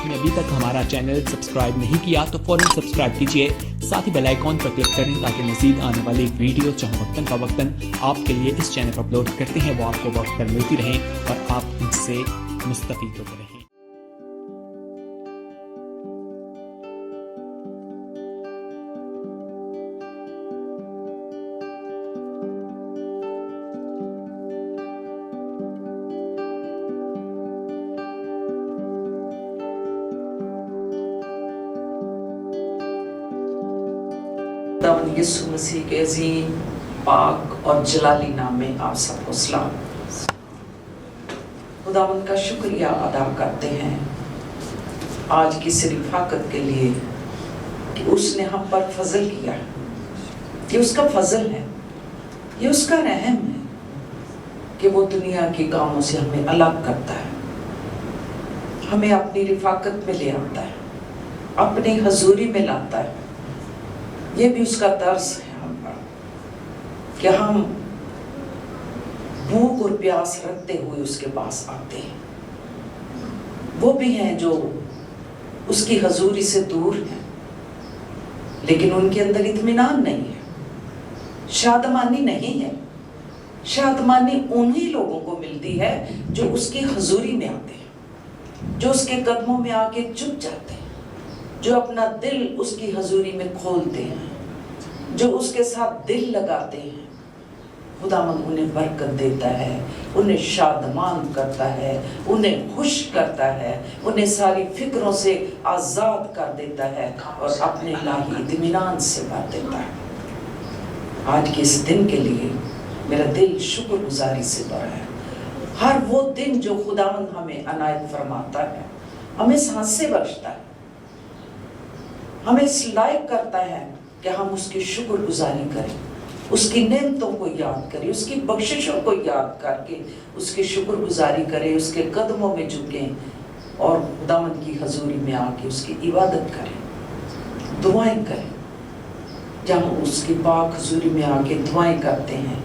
आपने अभी तक हमारा चैनल सब्सक्राइब नहीं किया तो फौरन सब्सक्राइब कीजिए, साथ ही बेल आइकॉन पर क्लिक करें ताकि मज़ीद आने वाली वीडियो चाहे वक्तन फवक्तन आपके लिए इस चैनल पर अपलोड करते हैं वो आपको वक्त पर मिलती रहें और आप इनसे मुस्तफ़ीद होते रहें। खुदावंद यीशु मसीह के अजीम पाक और जलाली नाम में आप सबको सलाम। खुदावंद का शुक्रिया अदा करते हैं आज की इस रिफाकत के लिए कि उसने हम पर फजल किया। ये उसका फजल है, ये उसका रहम है कि वो दुनिया के कामों से हमें अलग करता है, हमें अपनी रिफाकत में ले आता है, अपनी हजूरी में लाता है। ये भी उसका तर्स है हम पर कि हम भूख और प्यास रखते हुए उसके पास आते हैं। वो भी हैं जो उसकी हजूरी से दूर हैं लेकिन उनके अंदर इत्मीनान नहीं है, शादमानी नहीं है। शादमानी उन्हीं लोगों को मिलती है जो उसकी हजूरी में आते हैं, जो उसके कदमों में आके चुप जाते हैं, जो अपना दिल उसकी हजूरी में खोलते हैं, जो उसके साथ दिल लगाते हैं। खुदावंद उन्हें बरकत देता है, उन्हें शादमान करता है, उन्हें खुश करता है, उन्हें सारी फिक्रों से आज़ाद कर देता है और अपने इलाही इत्मीनान से भर देता है। आज के इस दिन के लिए मेरा दिल शुक्रगुजारी से भरा है। हर वो दिन जो खुदावंद हमें अनायत फरमाता है, हमें सांसें बख्शता है, हमें इस लायक करता है कि हम उसकी शुक्रगुजारी करें, उसकी नेमतों को याद करें, उसकी बख्शिशों को याद करके उसकी शुक्रगुजारी करें, उसके कदमों में झुकें और खुदावंद की हजूरी में आके उसकी इबादत करें, दुआएं करें। जब हम उसकी पाक हजूरी में आके दुआएं करते हैं,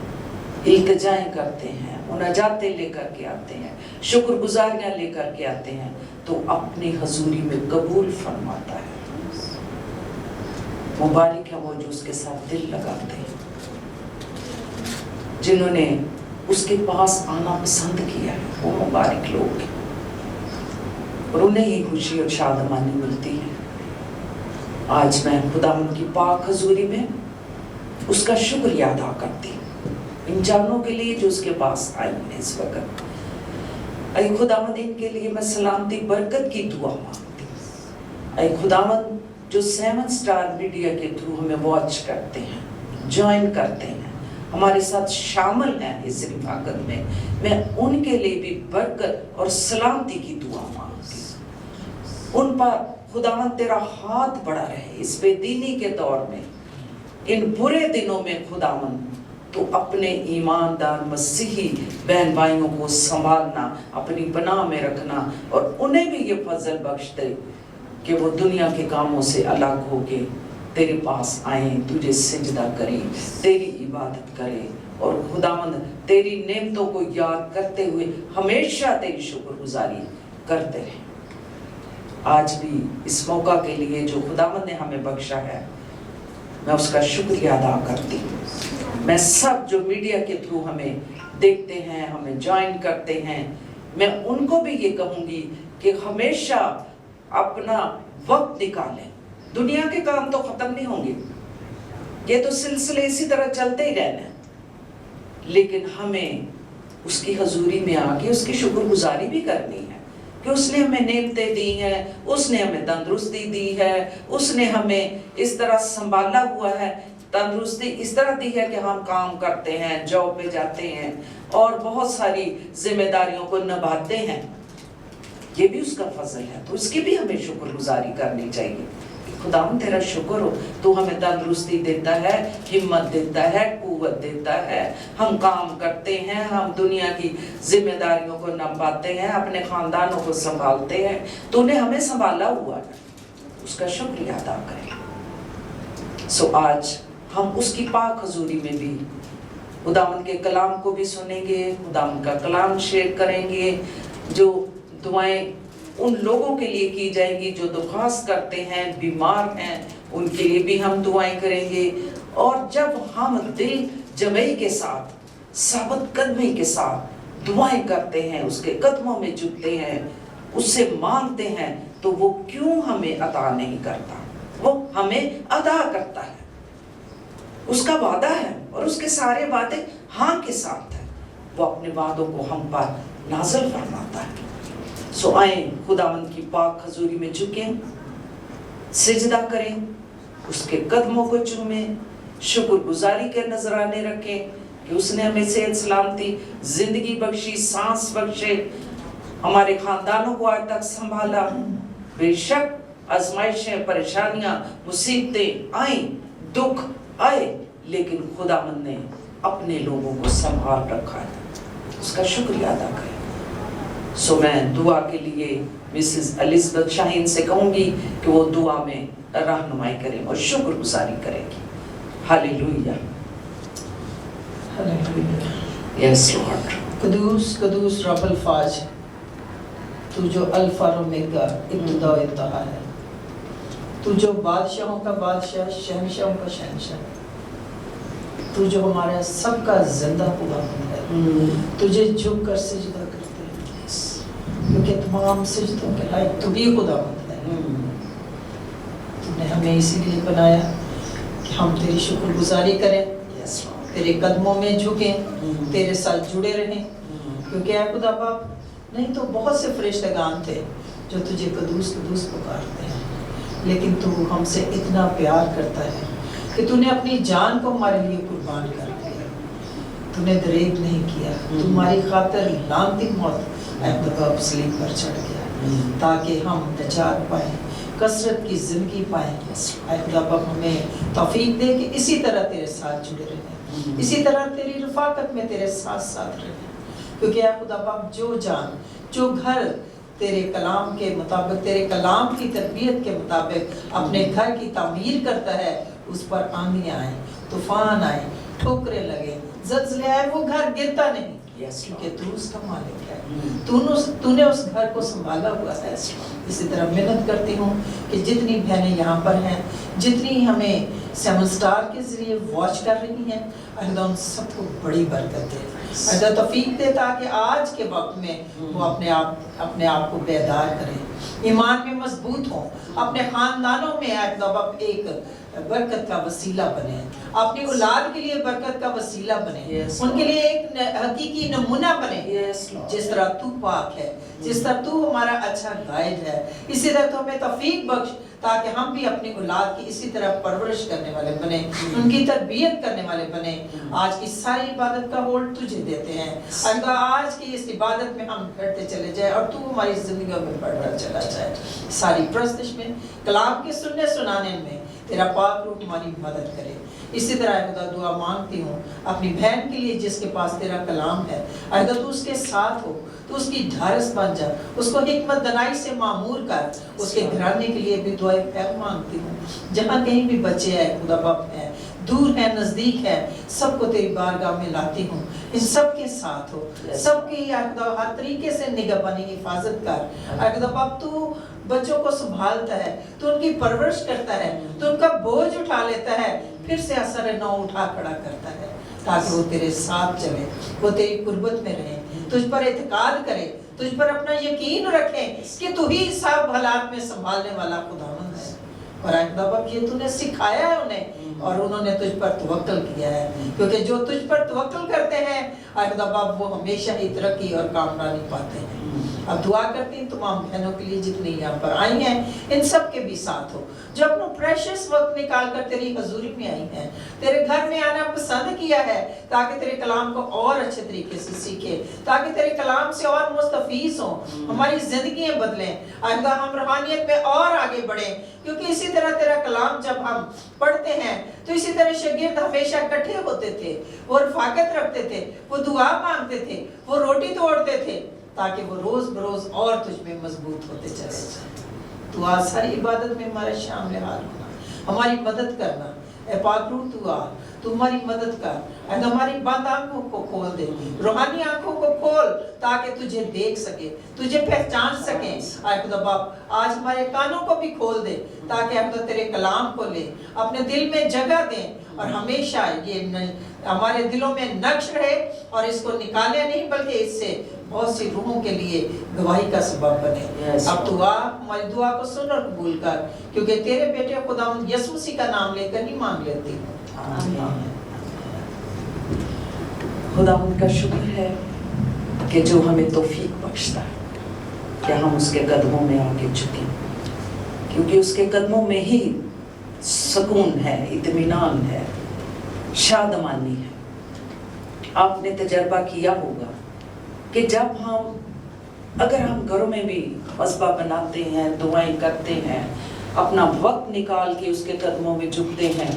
इल्तिजाएं करते हैं, मुनाजातें लेकर के आते हैं, शुक्रगुजारियां लेकर के आते हैं तो अपनी हजूरी में कबूल फरमाता है। मुबारक है वो जो उसके साथ दिल लगाते हैं, जिन्होंने उसके पास आना पसंद किया है, वो मुबारक लोग हैं और उन्हें ही खुशी और शादमानी मिलती है। आज मैं खुदावंद की पाक हजूरी में उसका शुक्रिया अदा करती हूँ इन जानों के लिए जो उसके पास आए हैं इस वक्त। ऐ खुदावंद इनके लिए मैं सलामती बरकत की दुआ मांगती हूँ। ऐ खुदावंद जो 7 स्टार मीडिया के थ्रू हमें वॉच करते हैं, ज्वाइन करते हैं, हमारे साथ शामिल हैं इस रिफाकत में, मैं उनके लिए भी बरकत और सलामती की दुआ मांगती हूँ। उन पर खुदावंद तेरा हाथ बढ़ा रहे इस बेदीनी के दौर में, इन बुरे दिनों में खुदावंद तो अपने ईमानदार मसीही बहन भाइयों को संभालना, अपनी पनाह में रखना और उन्हें भी ये फजल बख्श दे कि वो दुनिया के कामों से अलग होके तेरे पास आए, तुझे सिजदा करें, तेरी इबादत करें और खुदावंद तेरी नेमतों को याद करते हुए हमेशा तेरी शुक्रगुजारी करते रहें। आज भी इस मौका के लिए जो खुदावंद ने हमें बख्शा है, मैं उसका शुक्रिया अदा करती हूँ। मैं सब जो मीडिया के थ्रू हमें देखते हैं, हमें ज्वाइन करते हैं, मैं उनको भी ये कहूँगी कि हमेशा अपना वक्त निकालें। दुनिया के काम तो खत्म नहीं होंगे, ये तो सिलसिले इसी तरह चलते ही रहना है, लेकिन हमें उसकी हजूरी में आके उसकी शुक्रगुजारी भी करनी है कि उसने हमें नेमतें दी हैं, उसने हमें तंदुरुस्ती दी है, उसने हमें इस तरह संभाला हुआ है, तंदुरुस्ती इस तरह दी है कि हम काम करते हैं, जॉब पे जाते हैं और बहुत सारी जिम्मेदारियों को निभाते हैं। ये भी उसका फजल है, तो उसकी भी हमें शुक्रगुजारी करनी चाहिए। खुदावंद तेरा शुक्र हो, तू हमें तंदुरुस्ती देता है, हिम्मत देता है, कुव्वत देता है, हम काम करते हैं, हम दुनिया की जिम्मेदारियों को निभाते हैं, अपने खानदानों को संभालते हैं, तूने हमें संभाला हुआ है, उसका शुक्रिया अदा करें। सो आज हम उसकी पाक हजूरी में भी खुदावंद के कलाम को भी सुनेंगे, खुदावंद का कलाम शेयर करेंगे, जो दुआएं ان لوگوں کے لیے کی جائیں گی جو درخواست کرتے ہیں، بیمار ہیں، ان کے لیے بھی ہم دعائیں کریں گے۔ اور جب ہم دل جمعی کے ساتھ، ثابت قدمی کے ساتھ دعائیں کرتے ہیں، اس کے قدموں میں جھکتے ہیں، اس سے مانگتے ہیں، تو وہ کیوں ہمیں عطا نہیں کرتا؟ وہ ہمیں عطا کرتا ہے، اس کا وعدہ ہے، اور اس کے سارے وعدے ہاں کے ساتھ ہیں۔ وہ اپنے وعدوں کو ہم پر نازل فرماتا ہے۔ سو آئیں خداوند کی پاک حضوری میں جھکیں، سجدہ کریں، اس کے قدموں کو چومیں، شکر گزاری کے نذرانے رکھیں کہ اس نے ہمیں صحت سلامتی، زندگی بخشی، سانس بخشے، ہمارے خاندانوں کو آج تک سنبھالا۔ بے شک آزمائشیں، پریشانیاں، مصیبتیں آئیں، دکھ آئے، لیکن خداوند نے اپنے لوگوں کو سنبھال رکھا ہے، اس کا شکریہ ادا کریں۔ سو میں دعا کے لیے مسز الزبتھ شاہین سے کہوں گی کہ وہ دعا میں رہنمائی کریں اور شکر گزاری کریں گی۔ ہاللیلویہ، ہاللیلویہ۔ یس لارڈ۔ قدوس قدوس رب الفاظ، تو جو الفا اور اومیگا، ابتدا و انتہا ہے، تو جو بادشاہوں کا بادشاہ، شہنشاہوں کا شہنشاہ، تو جو ہمارا سب کا زندہ خداوند ہے، تجھے جھک کر سجدہ کرتے ہیں، کیونکہ تمام سجدوں کے لائق تو ہی خداوند ہے۔ تم نے ہمیں اسی لیے بنایا کہ ہم تیری شکر گزاری کریں، تیرے قدموں میں جھکیں، تیرے ساتھ جڑے رہیں، کیونکہ اے خدا باپ، نہیں تو بہت سے فرشتگان تھے جو تجھے قدوس قدوس پکارتے ہیں، لیکن تو ہم سے اتنا پیار کرتا ہے کہ تو نے اپنی جان کو ہمارے لیے قربان کر دیا، تو نے دریغ نہیں کیا، تو ہماری خاطر لعنتی موت اے خدا باپ صلیب پر چڑھ گیا تاکہ ہم نجات پائیں، کثرت کی زندگی پائیں۔ اے خدا باپ ہمیں توفیق دے کہ اسی طرح تیرے ساتھ جڑے رہیں، اسی طرح تیری رفاقت میں تیرے ساتھ ساتھ رہیں، کیونکہ اے خدا باپ جو جان، جو گھر تیرے کلام کے مطابق، تیرے کلام کی تربیت کے مطابق اپنے گھر کی تعمیر کرتا ہے، اس پر آندھیاں آئیں، طوفان آئیں، ٹھوکریں لگیں، زلزلے آئے، وہ گھر گرتا نہیں، کیونکہ تو اس کا مالک ہے، تو نے اس گھر کو سنبھالا ہوا ہے۔ اسی طرح محنت کرتی ہوں کہ جتنی بہنیں یہاں پر ہیں، جتنی ہمیں سیون سٹار کے ذریعے واچ کر رہی ہیں، اللہ ان سب کو بڑی برکت دے، اللہ توفیق دے تاکہ آج کے وقت میں وہ اپنے آپ کو بیدار کریں، ایمان میں مضبوط ہوں، اپنے خاندانوں میں ایک برکت کا وسیلہ بنے، اپنی اولاد کے لیے برکت کا وسیلہ بنے، ان کے لیے ایک حقیقی نمونہ بنے، جس طرح تو پاک ہے، جس طرح تو ہمارا اچھا گائیڈ ہے، اسی طرح تو ہمیں توفیق بخش تاکہ ہم بھی اپنی اولاد کی اسی طرح پرورش کرنے والے بنے، ان کی تربیت کرنے والے بنے۔ آج کی ساری عبادت کا ہولڈ تجھے دیتے ہیں، اللہ آج کی اس عبادت میں ہم بڑھتے چلے جائیں اور تو ہماری زندگیوں میں بڑھتا چلا جائے، ساری پرستش میں، کلام کے سننے سنانے میں تیرا پاک روح ہماری مدد کرے۔ اسی طرح خدا دعا مانگتی ہوں اپنی بہن کے لیے جس کے پاس تیرا کلام ہے، خدا تو اس کے ساتھ ہو، تو اس کی ڈھارس بن جا، اس کو حکمت دنائی سے معمور کر، اس کے گھرانے کے لیے بھی دعائیں خیر مانگتی ہوں، جہاں کہیں بھی بچے ہیں خدا باپ ہیں، دور ہے نزدیک ہے، سب کو تیری بارگاہ میں لاتی ہوں، ان سب کے ساتھ ہو، سب کی خدا ہر طریقے سے نگہبانی حفاظت کر، خدا باپ تو بچوں کو سنبھالتا ہے، تو ان کی پرورش کرتا ہے، تو ان کا بوجھ اٹھا لیتا ہے، پھر سے اثر نو اٹھا کھڑا کرتا ہے، تاکہ وہ تیرے ساتھ چلے، وہ تیری قربت میں رہیں، تجھ پر اعتقاد کرے، تجھ پر اپنا یقین رکھیں کہ تو ہی سب حالات میں سنبھالنے والا خداوند ہے۔ اور خدا باپ یہ تو نے سکھایا ہے انہیں، اور انہوں نے تجھ پر توکل کیا ہے، کیونکہ جو تجھ پر توکل کرتے ہیں خدا باپ وہ ہمیشہ ہی ترقی اور کامیابی پاتے ہیں۔ اب دعا کرتی ہیں تمام بہنوں کے لیے جتنی یہاں پر آئی ہیں، ان سب کے بھی ساتھ ہو جو اپنا پریشس وقت نکال کر تیری حضوری میں آئی ہیں، تیرے گھر میں آنا پسند کیا ہے تاکہ تیرے کلام کو اور اچھے طریقے سے سیکھے، تاکہ تیرے کلام سے اور مستفیض ہوں، ہماری زندگیاں بدلیں، اللہ ہم روحانیت میں اور آگے بڑھیں، کیونکہ اسی طرح تیرا کلام جب ہم پڑھتے ہیں تو اسی طرح شاگرد ہمیشہ اکٹھے ہوتے تھے، وہ رفاقت رکھتے تھے، وہ دعا مانگتے تھے، وہ روٹی توڑتے تھے، تاکہ وہ روز بروز اور تجھ میں مضبوط ہوتے چلے جائیں۔ تو آج ساری عبادت میں ہمارا شامل حال ہونا، ہماری مدد کرنا، اے پاک روح تو آ، تو ہماری مدد کر، اے ہماری بند آنکھوں کو کھول دے، روحانی آنکھوں کو کھول تاکہ تجھے دیکھ سکے، تجھے پہچان سکیں۔ اے خدا باپ آج ہمارے کانوں کو بھی کھول دے تاکہ ہم تو تیرے کلام کو لیں، اپنے دل میں جگہ دیں، اور ہمیشہ یہ ہمارے دلوں میں نقش رہے، اور اس کو نکالے نہیں بلکہ اس سے بہت سی روحوں کے لیے گواہی کا سبب بنے۔ اب تو آ ہماری دعا کو سن اور قبول کر، کیونکہ تیرے بیٹے خداوند یسوع مسیح کا نام لے کر ہی مانگ لیتی ہوں۔ آمین۔ خداوند کا شکر ہے کہ جو ہمیں توفیق بخشتا ہے کہ ہم اس کے قدموں میں آ کے جھکیں، کیونکہ اس کے قدموں میں ہی سکون ہے، اطمینان ہے، شادمانی ہے۔ آپ نے تجربہ کیا ہوگا کہ جب اگر ہم گھروں میں بھی مذبح بناتے ہیں، دعائیں کرتے ہیں، اپنا وقت نکال کے اس کے قدموں میں جھکتے ہیں،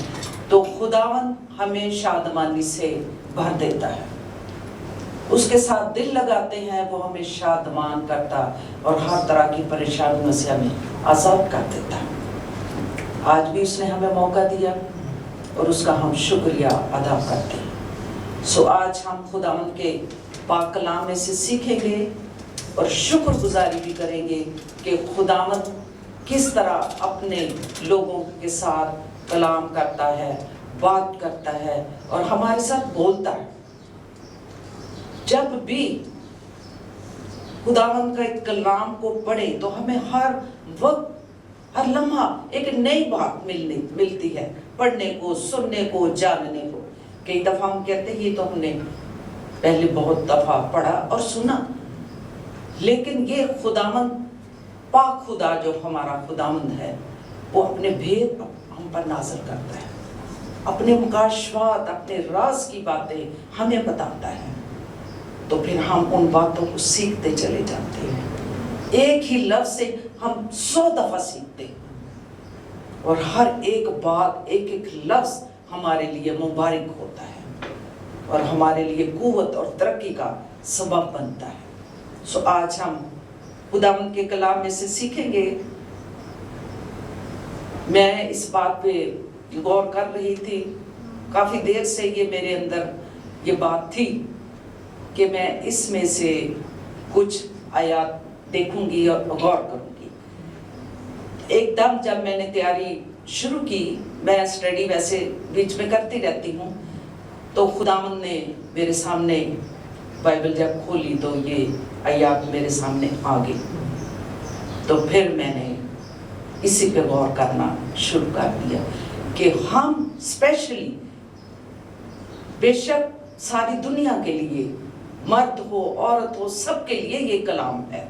تو خداوند ہمیں شادمانی سے بھر دیتا ہے، اس کے ساتھ دل لگاتے ہیں، وہ ہمیں شادمان کرتا اور ہر طرح کی پریشانیوں سے ہمیں آزاد کر دیتا ہے۔ آج بھی اس نے ہمیں موقع دیا اور اس کا ہم شکریہ ادا کرتے ہیں۔ سو آج ہم خداوند کے پاک کلام میں سے سیکھیں گے اور شکر گزاری بھی کریں گے کہ خداوند کس طرح اپنے لوگوں کے ساتھ کلام کرتا ہے، بات کرتا ہے اور ہمارے ساتھ بولتا ہے۔ جب بھی خداوند کا ایک کلام کو پڑھیں تو ہمیں ہر وقت، ہر لمحہ ایک نئی بات ملتی ہے، پڑھنے کو، سننے کو، جاننے کو۔ کئی دفعہ ہم کہتے ہیں یہ تو ہم نے پہلے بہت دفعہ پڑھا اور سنا، لیکن یہ خداوند پاک خدا جو ہمارا خداوند ہے، وہ اپنے بھید ہم پر نازل کرتا ہے، اپنے مکاشفات، اپنے راز کی باتیں ہمیں بتاتا ہے، تو پھر ہم ان باتوں کو سیکھتے چلے جاتے ہیں۔ ایک ہی لفظ سے ہم 100 دفعہ سیکھتے ہیں، اور ہر ایک بات، ایک ایک لفظ ہمارے لیے مبارک ہوتا ہے اور ہمارے لیے قوت اور ترقی کا سبب بنتا ہے۔ سو آج ہم خداوند کے کلام میں سے سیکھیں گے۔ میں اس بات پہ غور کر رہی تھی، کافی دیر سے یہ میرے اندر یہ بات تھی کہ میں اس میں سے کچھ آیات دیکھوں گی اور غور کروں گی۔ ایک دم جب میں نے تیاری شروع کی، میں اسٹڈی ویسے بیچ میں کرتی رہتی ہوں، تو خداوند نے میرے سامنے بائبل جب کھولی تو یہ آیات میرے سامنے آ گئی، تو پھر میں نے اسی پہ غور کرنا شروع کر دیا کہ ہم اسپیشلی، بے شک ساری دنیا کے لیے، مرد ہو عورت ہو، سب کے لیے یہ کلام ہے،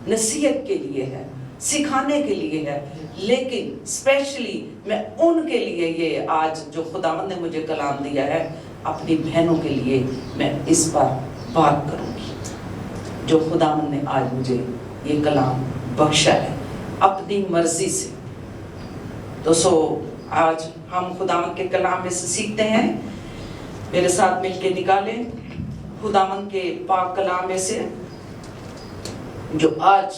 نصیحت کے لیے ہے، سکھانے کے لیے ہے، لیکن اسپیشلی میں ان کے لیے یہ آج جو خداوند نے مجھے کلام دیا ہے، اپنی بہنوں کے لیے میں اس پر بات کروں گی، جو خداوند نے آج مجھے یہ کلام بخشا ہے اپنی مرضی سے۔ تو آج ہم خداوند کے کلام میں سے سیکھتے ہیں۔ میرے ساتھ مل کے نکالیں خداوند کے پاک کلام میں سے، جو آج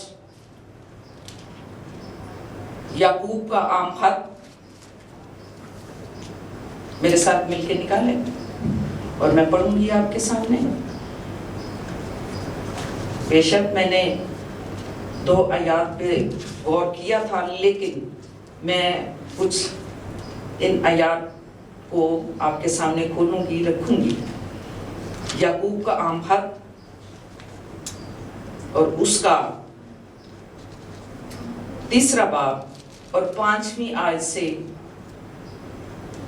یعقوب کا عام خط، میرے ساتھ مل کے نکالیں اور میں پڑھوں گی آپ کے سامنے۔ بے شک میں نے 2 آیات پہ غور کیا تھا، لیکن میں کچھ ان آیات کو آپ کے سامنے کھولوں گی، رکھوں گی۔ یعقوب کا عام خط اور اس کا 3 باب اور 5ویں آیت سے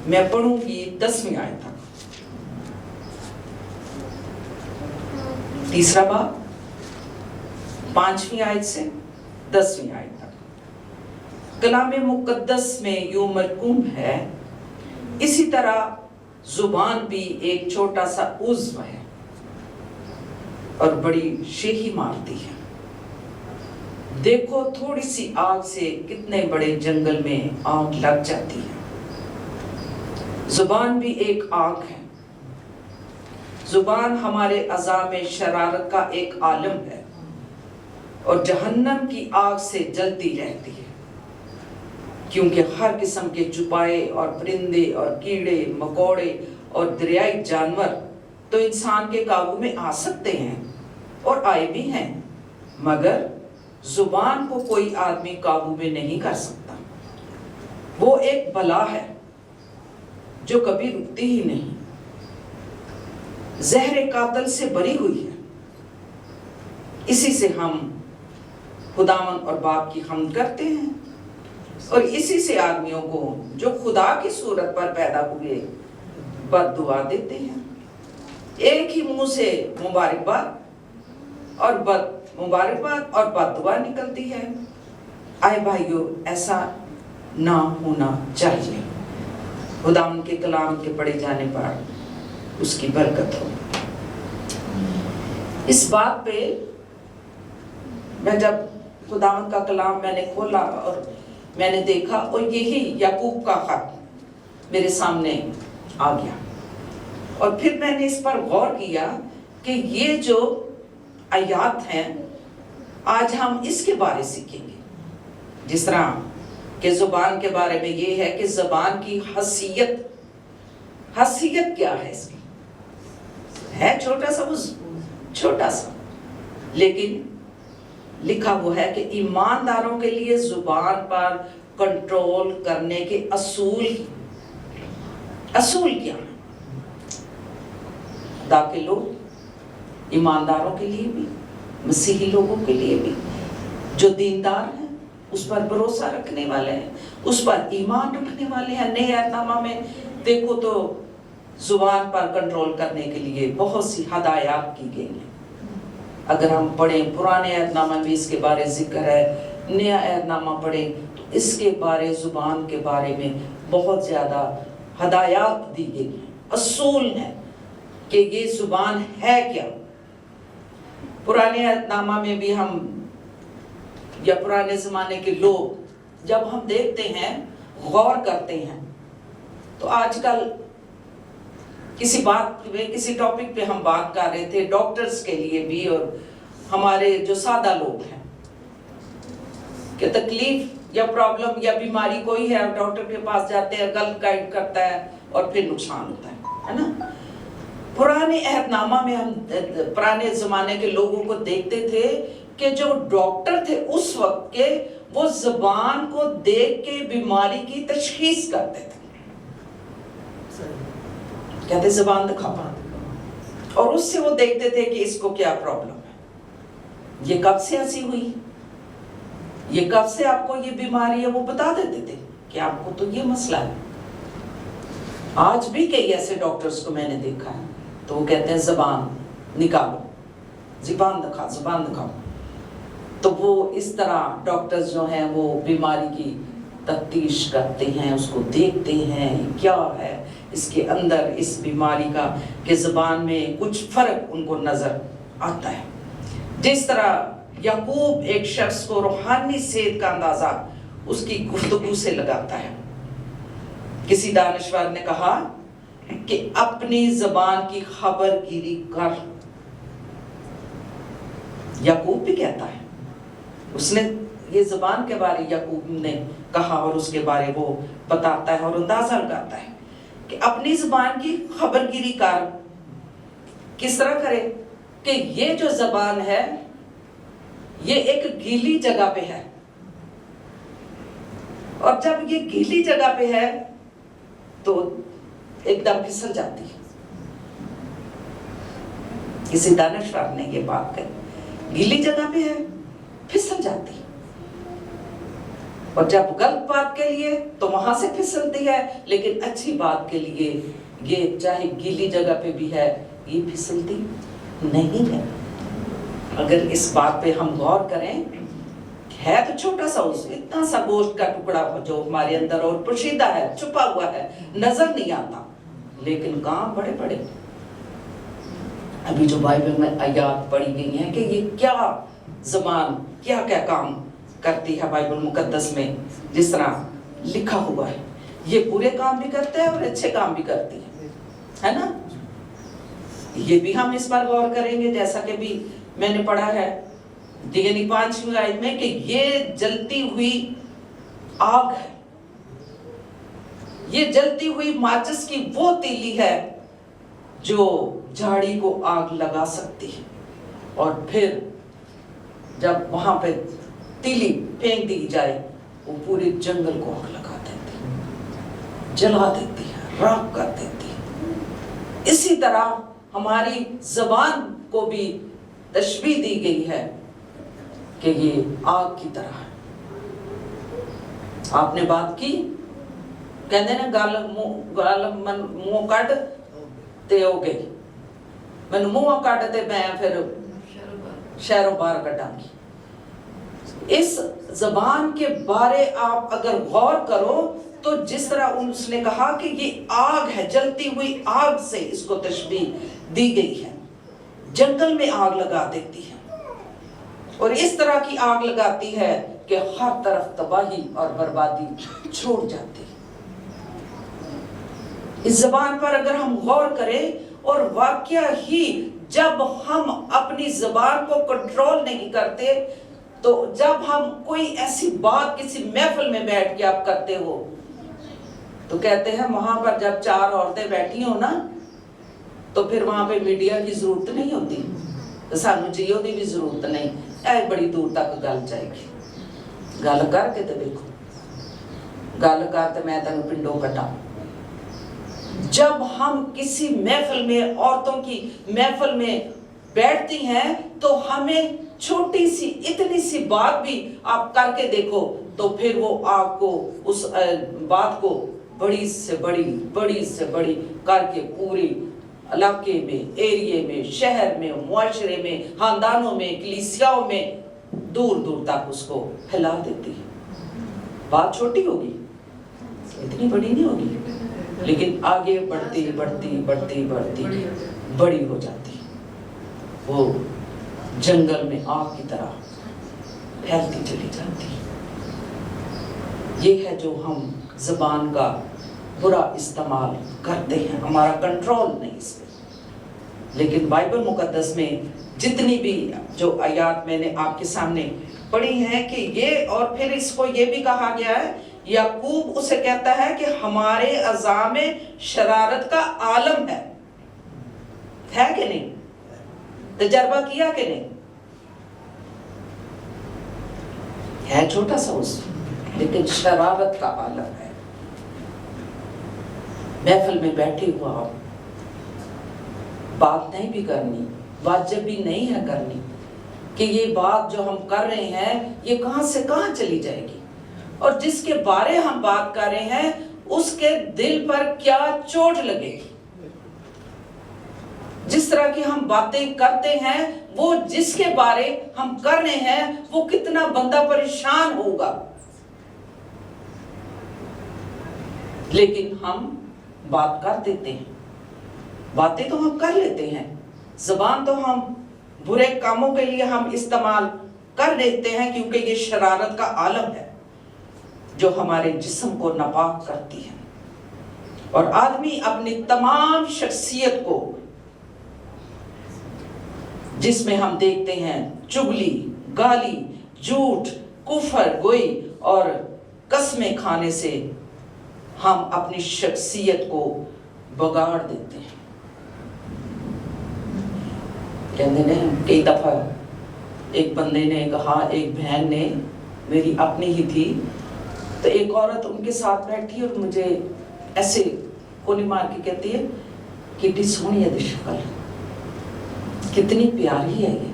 میں پڑھوں گی 10ویں آیت تک۔ 3 باب 5ویں آیت سے 10ویں آیت تک۔ کلام مقدس میں یوں مرقوم ہے، اسی طرح زبان بھی ایک چھوٹا سا عضو ہے اور بڑی شیخی مارتی ہے۔ دیکھو تھوڑی سی آگ سے کتنے بڑے جنگل میں آگ لگ جاتی ہے۔ زبان بھی ایک آگ ہے۔ زبان ہمارے اعضاء میں شرارت کا ایک عالم ہے اور جہنم کی آگ سے جلتی رہتی ہے۔ کیونکہ ہر قسم کے چوپائے اور پرندے اور کیڑے مکوڑے اور دریائی جانور تو انسان کے قابو میں آ سکتے ہیں اور آئے بھی ہیں، مگر زبان کو کوئی آدمی قابو میں نہیں کر سکتا۔ وہ ایک بلا ہے جو کبھی رکتی ہی نہیں، زہر قاتل سے بری ہوئی ہے۔ اسی سے ہم خداوند اور باپ کی حمد کرتے ہیں، اور اسی سے آدمیوں کو جو خدا کی صورت پر پیدا ہوئے بد دعا دیتے ہیں۔ ایک ہی منہ سے مبارکباد اور بد دعا نکلتی ہے۔ آئے بھائیو، ایسا نہ ہونا چاہیے۔ خداوند کے کلام کے پڑھے جانے پر اس کی برکت ہو۔ اس بات پہ میں جب خداوند کا کلام میں نے کھولا اور میں نے دیکھا، اور یہی یعقوب کا خط میرے سامنے آ گیا، اور پھر میں نے اس پر غور کیا کہ یہ جو آیات ہیں آج ہم اس کے بارے سیکھیں گے۔ جس طرح کہ زبان کے بارے میں یہ ہے کہ زبان کی حیثیت کیا ہے، اس کی ہے چھوٹا سا، لیکن لکھا ہوا ہے کہ ایمانداروں کے لیے زبان پر کنٹرول کرنے کے اصول کیا ہیں۔ تاکہ لوگ ایمانداروں کے لیے بھی، مسیحی لوگوں کے لیے بھی جو دیندار ہیں، اس پر بھروسہ رکھنے والے ہیں، اس پر ایمان رکھنے والے ہیں۔ نئے عہد نامہ میں دیکھو تو زبان پر کنٹرول کرنے کے لیے بہت سی ہدایات کی گئی ہیں۔ اگر ہم پڑھیں پرانے عہد نامہ میں اس کے بارے ذکر ہے، نیا عہد نامہ پڑھیں تو اس کے بارے، زبان کے بارے میں بہت زیادہ ہدایات دی گئی ہیں، اصول ہیں کہ یہ زبان ہے کیا۔ پرانے عہد نامہ میں بھی ہم یا پرانے زمانے کے لوگ جب ہم دیکھتے ہیں، غور کرتے ہیں، تو آج کل کسی بات پہ، کسی ٹاپک پہ ہم بات کر رہے تھے، ڈاکٹرز کے لیے بھی اور ہمارے جو سادہ لوگ ہیں کہ تکلیف یا پرابلم یا بیماری کوئی ہے، ڈاکٹر کے پاس جاتے ہیں، غلط گائیڈ کرتا ہے اور پھر نقصان ہوتا ہے نا۔ پرانے عہد نامہ میں ہم پرانے زمانے کے لوگوں کو دیکھتے تھے کہ جو ڈاکٹر تھے اس وقت کے، وہ زبان کو دیکھ کے بیماری کی تشخیص کرتے تھے۔ کہتے زبان دکھا، اور اس سے وہ دیکھتے تھے کہ اس کو کیا پرابلم ہے، یہ کب سے ایسی ہوئی، یہ کب سے آپ کو یہ بیماری ہے، وہ بتا دیتے تھے کہ آپ کو تو یہ مسئلہ ہے۔ آج بھی کئی ایسے ڈاکٹرز کو میں نے دیکھا ہے تو وہ کہتے ہیں زبان نکالو، زبان دکھاؤ، تو وہ اس طرح ڈاکٹرز جو ہیں وہ بیماری کی تفتیش کرتے ہیں، اس کو دیکھتے ہیں کیا ہے اس کے اندر، اس بیماری کا، کہ زبان میں کچھ فرق ان کو نظر آتا ہے۔ جس طرح یعقوب ایک شخص کو روحانی صحت کا اندازہ اس کی گفتگو سے لگاتا ہے۔ کسی دانشور نے کہا کہ اپنی زبان کی خبر گیری کر۔ یعقوب بھی کہتا ہے، اس نے یہ زبان کے بارے یعقوب نے کہا اور اس کے بارے وہ بتاتا ہے اور اندازہ لگاتا ہے کہ اپنی زبان کی خبر گیری کر۔ کس طرح کرے کہ یہ جو زبان ہے یہ ایک گیلی جگہ پہ ہے، اور جب یہ گیلی جگہ پہ ہے تو ایک دم پھسل جاتی ہے۔ کسی دانشور نے یہ بات کہی، گیلی جگہ پہ ہے پھسل جاتی ہے، اور جب غلط بات کے لیے تو وہاں سے پھسلتی ہے، لیکن اچھی بات کے لیے یہ چاہے گیلی جگہ پہ بھی ہے یہ پھسلتی نہیں ہے۔ اگر اس بات پہ ہم غور کریں، ہے تو چھوٹا سا، اتنا سا گوشت کا ٹکڑا جو ہمارے اندر اور پوشیدہ ہے، چھپا ہوا ہے، نظر نہیں آتا، لیکن کام بڑے بڑے۔ ابھی جو بائبل میں آیات پڑھی گئی ہیں کہ یہ کیا زبان کیا کیا کام کرتی ہے بائبل مقدس میں، جس طرح لکھا ہوا ہے، یہ برے کام بھی کرتے ہیں اور اچھے کام بھی کرتی ہے نا۔ یہ بھی ہم اس پر غور کریں گے، جیسا کہ بھی میں نے پڑھا ہے یعنی 5ویں آیت میں کہ یہ جلتی ہوئی آگ ہے، ये जलती हुई माचिस की वो तीली है जो झाड़ी को आग लगा सकती है, और फिर जब वहां पे तीली फेंक दी जाए वो पूरे जंगल को आग लगा देती है, जला देती है, राख कर देती है। इसी तरह हमारी जबान को भी तशबीह दी गई है कि ये आग की तरह है। आपने बात की, कहते ना गल मुंह कट ते हो गई, मैनू मुंह कट ते मैं फिर शहरों बाहर कटांगी। इस जबान के बारे आप अगर गौर करो तो जिस तरह उसने कहा कि ये आग है, जलती हुई आग से इसको तशबीह दी गई है, जंगल में आग लगा देती है, और इस तरह की आग लगाती है कि हर तरफ तबाही और बर्बादी छोड़ जाती है। इस जबान पर अगर हम गौर करें और वाकया ही जब हम अपनी जबान को कंट्रोल नहीं करते, तो जब हम कोई ऐसी बात किसी महफिल में बैठ के आप करते हो तो कहते हैं वहां पर जब 4 औरतें बैठी हो ना तो फिर वहां पे मीडिया की जरूरत नहीं होती, तो सानू जियो की भी जरूरत नहीं, ऐ बड़ी दूर तक गल जाएगी। गल करके तो देखो, गल कर ते मैं तेन पिंडों कटा। जब हम किसी महफिल में, औरतों की महफिल में बैठती हैं तो हमें छोटी सी इतनी सी बात भी आप करके देखो तो फिर वो आपको उस बात को बड़ी से बड़ी करके पूरी इलाके में, एरिए में, शहर में, मुआशरे में, खानदानों में, कलीसियाओं में दूर दूर तक उसको फैला देती है। बात छोटी होगी, इतनी बड़ी नहीं होगी, लेकिन आगे बढ़ती बड़ी हो जाती है। वो जंगल में आग की तरह फैलती चली जाती है। ये है जो हम ज़बान का बुरा इस्तेमाल करते हैं, हमारा कंट्रोल नहीं इस पे। लेकिन बाइबल मुकद्दस में जितनी भी जो आयात मैंने आपके सामने पढ़ी हैं कि ये, और फिर इसको ये भी कहा गया है, याकूब उसे कहता है कि हमारे अज़ा में शरारत का आलम है कि नहीं? तजर्बा किया कि नहीं? है छोटा सा उस, लेकिन शरारत का आलम है। महफिल में बैठे हुआ आप बात नहीं भी करनी, वाजिब भी नहीं है करनी, कि ये बात जो हम कर रहे हैं ये कहां से कहां चली जाएगी, और जिसके बारे हम बात कर रहे हैं उसके दिल पर क्या चोट लगेगी। जिस तरह की हम बातें करते हैं, वो जिसके बारे हम कर रहे हैं वो कितना बंदा परेशान होगा। लेकिन हम बात कर देते हैं, बातें तो हम कर लेते हैं, ज़बान तो हम बुरे कामों के लिए हम इस्तेमाल कर देते हैं, क्योंकि ये शरारत का आलम है जो हमारे जिस्म को नापाक करती है। और आदमी अपनी तमाम शख्सियत को, जिसमें हम देखते हैं चुगली, गाली, झूठ, कुफर गोई और कसमें खाने से, हम अपनी शख्सियत को बगाड़ देते हैं। कहते हैं कई दफा एक बंदे ने कहा, एक बहन ने, मेरी अपनी ही थी, तो एक औरत उनके साथ बैठी और मुझे ऐसे कोनी मार के कहती है, कितनी सोहनी है शक्ल, कितनी प्यारी है ये,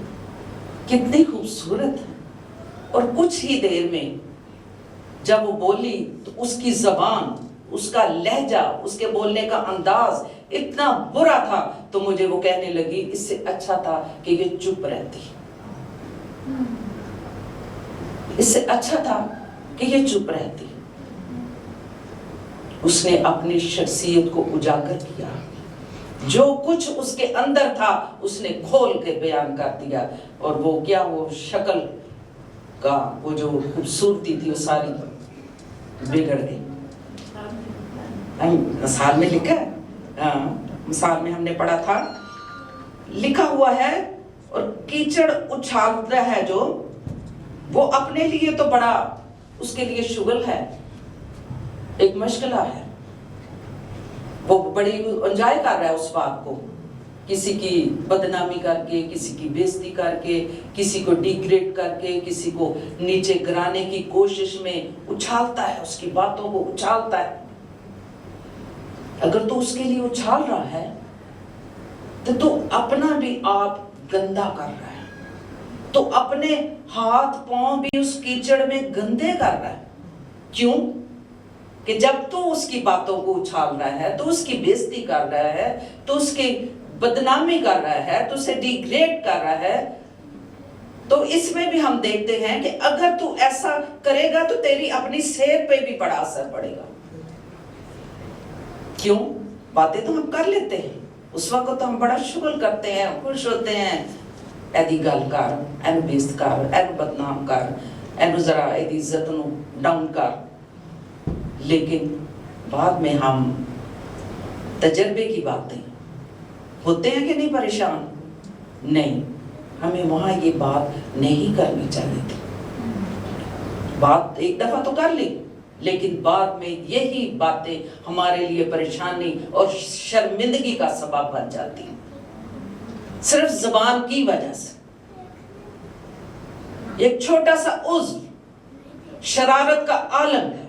कितनी खूबसूरत है। और कुछ ही देर में जब वो बोली तो उसकी जबान, उसका लहजा, उसके बोलने का अंदाज इतना बुरा था, तो मुझे वो कहने लगी इससे अच्छा था कि ये चुप रहती, इससे अच्छा था कि ये चुप रहती। उसने अपनी शख्सियत को उजागर किया, जो कुछ उसके अंदर था उसने खोल के बयान कर दिया, और वो क्या, वो शक्ल का वो जो खूबसूरती थी वो सारी बिगड़ गई। मिसाल में लिखा है, मिसाल में हमने पढ़ा था, लिखा हुआ है, और कीचड़ उछालता है जो, वो अपने लिए तो बड़ा उसके लिए शुगल है, एक मशगला है, وہ بڑی انجوائے کر رہا ہے اس بات کو، کسی کی بدنامی کر کے، کسی کی بےزتی کر کے، کسی کو ڈیگریڈ کر کے، کسی کو نیچے گرانے کی کوشش میں اچھالتا ہے، اس کی باتوں کو اچھالتا ہے۔ اگر تو اس کے لیے اچھال رہا ہے تو اپنا بھی آپ گندا کر رہا ہے، تو اپنے ہاتھ پاؤں بھی اس کیچڑ میں گندے کر رہا ہے۔ کیوں؟ کہ جب تو اس کی باتوں کو اچھال رہا ہے، تو اس کی بےزتی کر رہا ہے، تو اس کی بدنامی کر رہا ہے، تو اسے ڈیگریڈ کر رہا ہے، تو اس میں بھی ہم دیکھتے ہیں کہ اگر تو ایسا کرے گا تو تیری اپنی صحت پہ بھی بڑا اثر پڑے گا۔ کیوں؟ باتیں تو ہم کر لیتے ہیں، اس وقت تو ہم بڑا شغل کرتے ہیں، خوش ہوتے ہیں، ایدی گل کر، اینو بےزت کر، اینو بدنام کر، اینو ذرا ایدی عزت نو ڈاؤن کر، لیکن بعد میں ہم تجربے کی باتیں ہوتے ہیں کہ نہیں پریشان؟ نہیں، ہمیں وہاں یہ بات نہیں کرنی چاہیے تھی۔ بات ایک دفعہ تو کر لی، لیکن بعد میں یہی باتیں ہمارے لیے پریشانی اور شرمندگی کا سبب بن جاتی ہیں، صرف زبان کی وجہ سے۔ ایک چھوٹا سا عضو شرارت کا عالم ہے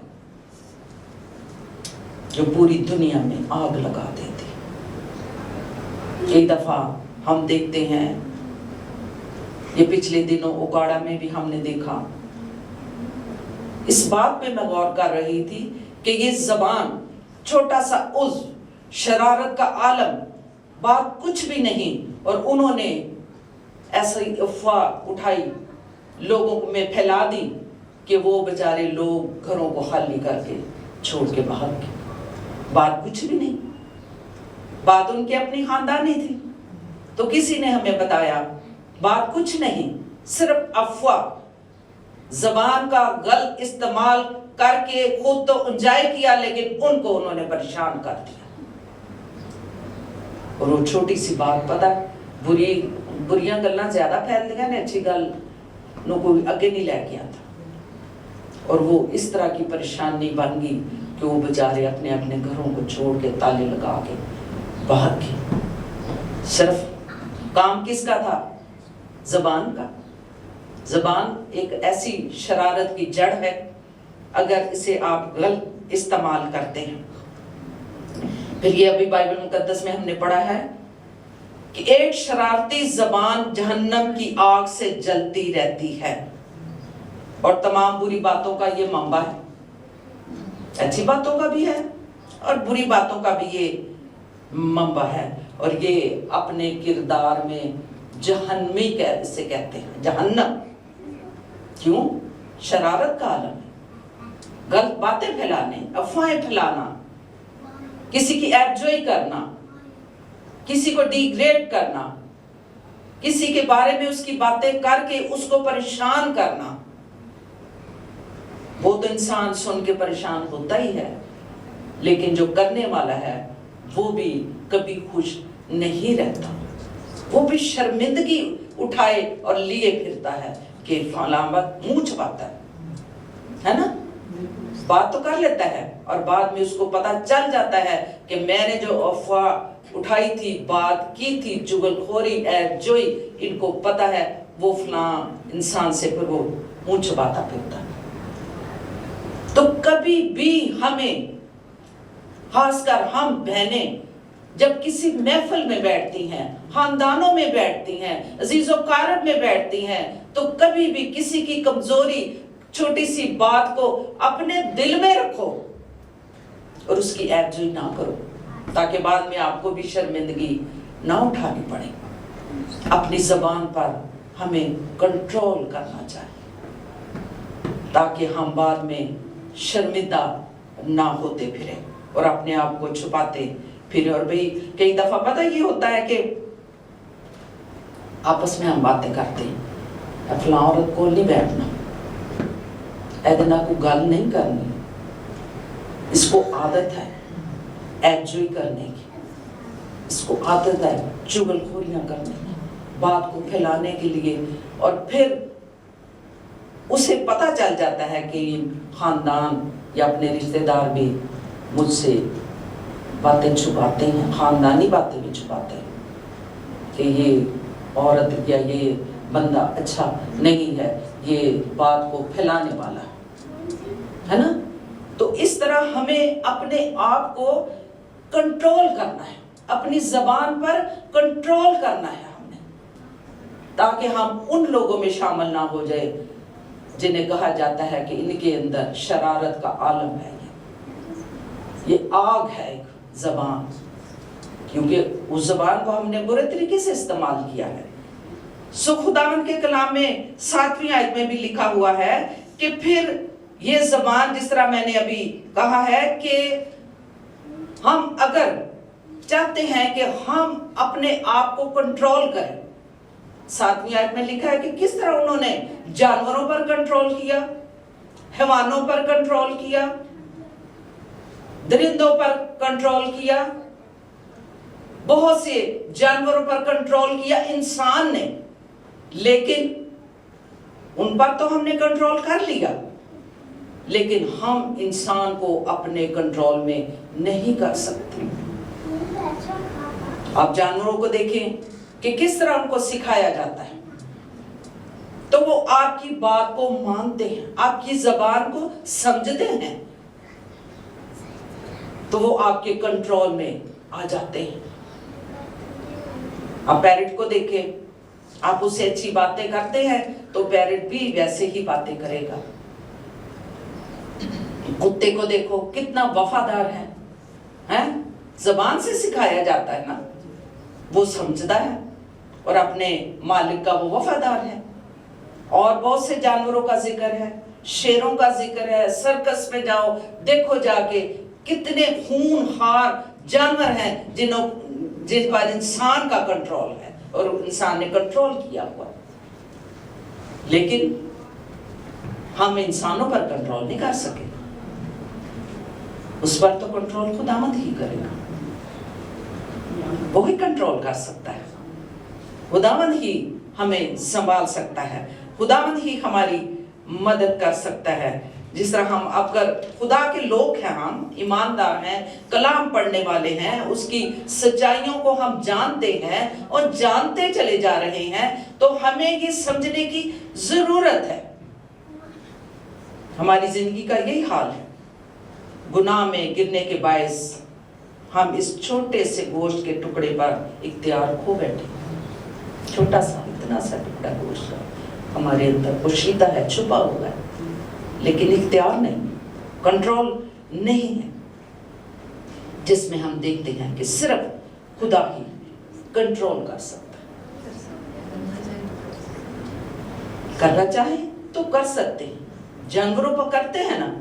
جو پوری دنیا میں آگ لگا دیتی۔ ایک دفعہ ہم دیکھتے ہیں، یہ پچھلے دنوں اکاڑا میں بھی ہم نے دیکھا، اس بات پہ میں غور کر رہی تھی کہ یہ زبان، چھوٹا سا عضو، شرارت کا عالم، بات کچھ بھی نہیں، اور انہوں نے ایسی افواہ اٹھائی، لوگوں میں پھیلا دی کہ وہ بیچارے لوگ گھروں کو خالی کر کے چھوڑ کے بھاگ گئے۔ بات کچھ بھی نہیں، بات ان کے اپنی خاندانی تھی، تو کسی نے ہمیں بتایا بات کچھ نہیں، صرف افواہ، زبان کا غلط استعمال کر کے خود تو انجوائے کیا، لیکن ان کو انہوں نے پریشان کر دیا۔ اور وہ چھوٹی سی بات، پتہ بریاں گلاں زیادہ پھیل دیا نے، اچھی گل نو کوئی اگے نہیں لے کے آتا، اور وہ اس طرح کی پریشانی بن گئی کہ وہ بیچارے اپنے اپنے گھروں کو چھوڑ کے تالے لگا کے باہر گئے۔ صرف کام کس کا تھا؟ زبان کا۔ زبان ایک ایسی شرارت کی جڑ ہے، اگر اسے آپ غلط استعمال کرتے ہیں۔ پھر یہ ابھی بائبل مقدس میں ہم نے پڑھا ہے کہ ایک شرارتی زبان جہنم کی آگ سے جلتی رہتی ہے، اور تمام بری باتوں کا یہ منبع ہے۔ اچھی باتوں کا بھی ہے اور بری باتوں کا بھی یہ منبع ہے، اور یہ اپنے کردار میں جہنمی اسے کہتے ہیں، جہنم۔ کیوں؟ شرارت کا عالم ہے، غلط باتیں پھیلانے، افواہیں پھیلانا، کسی کی عیب جوئی کرنا، کسی کو ڈیگریڈ کرنا، کسی کے بارے میں اس کی باتیں کر کے اس کو پریشان کرنا۔ وہ تو انسان سن کے پریشان ہوتا ہی ہے، لیکن جو کرنے والا ہے وہ بھی کبھی خوش نہیں رہتا، وہ بھی شرمندگی اٹھائے اور لیے پھرتا ہے کہ فلاں وقت منہ چھپاتا ہے نا، بات تو کر لیتا ہے، اور بعد میں اس کو پتہ چل جاتا ہے کہ میں نے جو افواہ اٹھائی تھی، بات کی تھی، چغل خوری، عیب جوئی، ان کو پتہ ہے، وہ فلاں انسان سے پھر وہ منہ چھپاتا پھرتا ہے۔ تو کبھی بھی ہمیں، خاص کر ہم بہنیں، جب کسی محفل میں بیٹھتی ہیں، خاندانوں میں بیٹھتی ہیں، عزیز و اقارب میں بیٹھتی ہیں، تو کبھی بھی کسی کی کمزوری، چھوٹی سی بات کو اپنے دل میں رکھو اور اس کی عیب جوئی نہ کرو، تاکہ بعد میں آپ کو بھی شرمندگی نہ اٹھانی پڑے۔ اپنی زبان پر ہمیں کنٹرول کرنا چاہیے، تاکہ ہم بعد میں شرمندہ نہ ہوتے پھریں اور اپنے آپ کو چھپاتے پھریں۔ اور بھئی کئی دفعہ پتہ یہ ہوتا ہے کہ آپس میں ہم باتیں کرتے ہیں، فلاں عورت کو نہیں بیٹھنا، ایدنا کو گل نہیں کرنی، اس کو عادت ہے عیب جوئی کرنے کی، اس کو عادت ہے چغل خوریاں کرنے کی، بات کو پھیلانے کے لیے، اور پھر اسے پتہ چل جاتا ہے کہ خاندان یا اپنے رشتہ دار بھی مجھ سے बातें छुपाते हैं, खानदानी बातें भी छुपाते हैं कि ये औरत या ये बंदा अच्छा नहीं है, ये बात को फैलाने वाला है ना। तो इस तरह हमें अपने आप को कंट्रोल करना है, अपनी जबान पर कंट्रोल करना है हमने, ताकि हम उन लोगों में शामिल ना हो जाए जिन्हें कहा जाता है कि इनके अंदर शरारत का आलम है। ये आग है एक जबान, क्योंकि उस जबान को हमने बुरे तरीके से इस्तेमाल किया है। सो खुदावंद के कलाम में 7वीं आयत में भी लिखा हुआ है कि फिर ये जबान, जिस तरह मैंने अभी कहा है कि हम अगर चाहते हैं कि हम अपने आप को कंट्रोल करें, 7वीं आयत में लिखा है कि किस तरह उन्होंने जानवरों पर कंट्रोल किया, हैवानों पर कंट्रोल किया, दरिंदों पर कंट्रोल किया, बहुत से जानवरों पर कंट्रोल किया इंसान ने, लेकिन उन पर तो हमने कंट्रोल कर लिया, लेकिन हम इंसान को अपने कंट्रोल में नहीं कर सकते। आप जानवरों को देखें कि किस तरह उनको सिखाया जाता है, तो वो आपकी बात को मानते हैं, आपकी जबान को समझते हैं, तो वो आपके कंट्रोल में आ जाते हैं। आप पैरट को देखें, आप उससे अच्छी बातें करते हैं तो पैरट भी वैसे ही बातें करेगा। कुत्ते को देखो कितना वफादार है, हैं? जबान से सिखाया जाता है ना, वो समझता है और अपने मालिक का वो वफादार है। और बहुत से जानवरों का जिक्र है, शेरों का जिक्र है। सर्कस में जाओ, देखो जाके कितने खूनखार जानवर हैं जिन पर इंसान का कंट्रोल है और इंसान ने कंट्रोल किया हुआ, लेकिन हम इंसानों पर कंट्रोल नहीं कर सके। उस पर तो कंट्रोल खुदावंद ही करेगा, वो ही कंट्रोल कर सकता है, खुदावंद ही हमें संभाल सकता है, खुदावंद ही हमारी मदद कर सकता है। जिस तरह हम अगर खुदा के लोग हैं, हम ईमानदार हैं, कलाम पढ़ने वाले हैं, उसकी सच्चाइयों को हम जानते हैं और जानते चले जा रहे हैं, तो हमें ये समझने की जरूरत है हमारी जिंदगी का यही हाल है। गुनाह में गिरने के बायस हम इस छोटे से गोश्त के टुकड़े पर इख्तियार खो बैठे। छोटा सा, इतना सा टुकड़ा गोश्त हमारे अंदर पोशीदा है, छुपा हुआ है, लेकिन इख्तियार नहीं, कंट्रोल नहीं है, जिसमें हम देखते हैं कि सिर्फ खुदा ही कंट्रोल कर सकता है। करना चाहे तो कर सकते हैं। जानवरों पर करते हैं ना,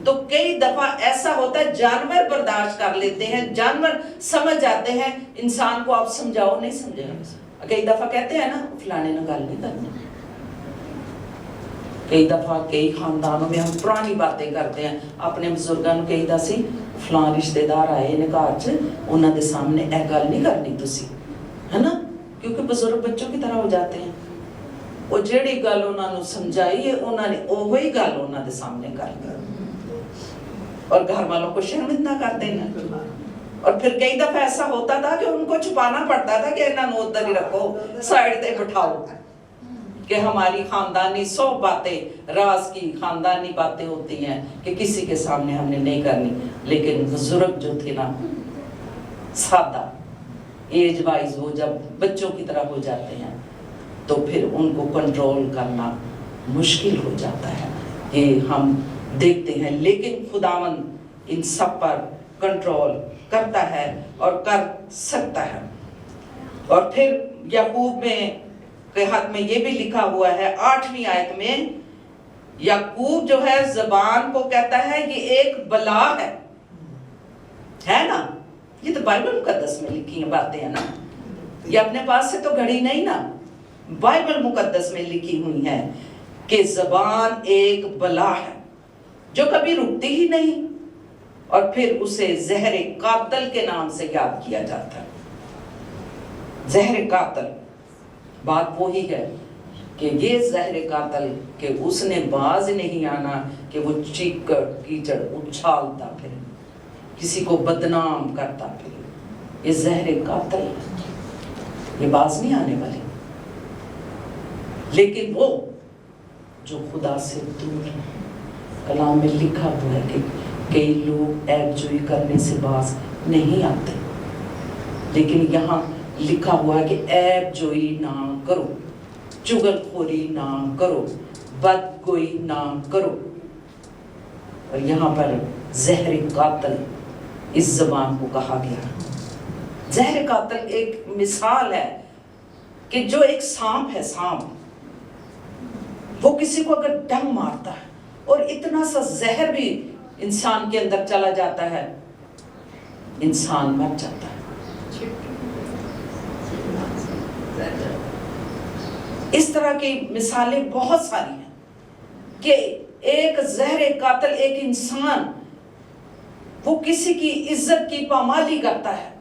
तो कई दफा ऐसा होता है जानवर बर्दाश्त कर लेते हैं, जानवर समझ जाते हैं, इंसान को आप समझाओ नहीं समझेगा। कई दफा कहते हैं ना, फलाने ने गल नहीं करनी। कई दफा कई खानदानों में हम पुरानी बातें करते हैं, अपने बुजुर्गों को कही दसी फलां रिश्तेदार आए ने घर च, उन्होंने सामने यह गल नहीं करनी तुसी, है ना, क्योंकि बुजुर्ग बच्चों की तरह हो जाते हैं। वो जेड़ी गल उन्होंने समझाई है, उन्होंने वही गल उन्होंने सामने कर और घर वालों को शर्मिंदा कर देना। और फिर कई दफा ऐसा होता था कि उनको छुपाना पड़ता था कि इन्होंने उधर ही रखो, साइड पे बिठाओ, कि हमारी खानदानी 100 बातें, राज की खानदानी बातें होती हैं कि किसी के सामने हमने नहीं करनी। लेकिन बुजुर्ग जो थे ना, सादा एज वाइज, वो जब बच्चों की तरह हो जाते हैं तो फिर उनको कंट्रोल करना मुश्किल हो जाता है, ये हम देखते हैं। लेकिन खुदावंद इन सब पर कंट्रोल करता है और कर सकता है। और फिर याकूब में के हाथ में ये भी लिखा हुआ है 8वीं आयत में, याकूब जो है ज़बान को कहता है ये एक बला है ना। ये तो बाइबल मुकद्दस में लिखी है बातें है ना, ये अपने पास से तो घड़ी नहीं ना, बाइबल मुकद्दस में लिखी हुई है कि ज़बान एक बला है जो कभी रुकती ही नहीं, और फिर उसे जहर कातल के नाम से याद किया जाता है। जहर कातल, बात वो ही है कि ये जहर कातल के उसने बाज नहीं आना कि वो चीख कीचड़ उछालता फिर, किसी को बदनाम करता फिरे, ये जहर कातिल है, ये बाज नहीं आने वाली। लेकिन वो जो खुदा से दूर है, कलाम में लिखा हुआ है कि कई लोग ऐबजोई करने से बाज नहीं आते, लेकिन यहाँ लिखा हुआ है कि ऐबजोई ना करो, चुगलखोरी ना करो, बदगोई ना करो। और यहाँ पर जहर कातिल इस ज़बान को कहा गया। जहर कातिल एक मिसाल है कि जो एक सांप है, सांप वो किसी को अगर डंग मारता है और इतना सा जहर भी इंसान के अंदर चला जाता है, इंसान मर जाता है। इस तरह की मिसालें बहुत सारी हैं कि एक जहर कातिल, एक इंसान वो किसी की इज्जत की पामाली करता है,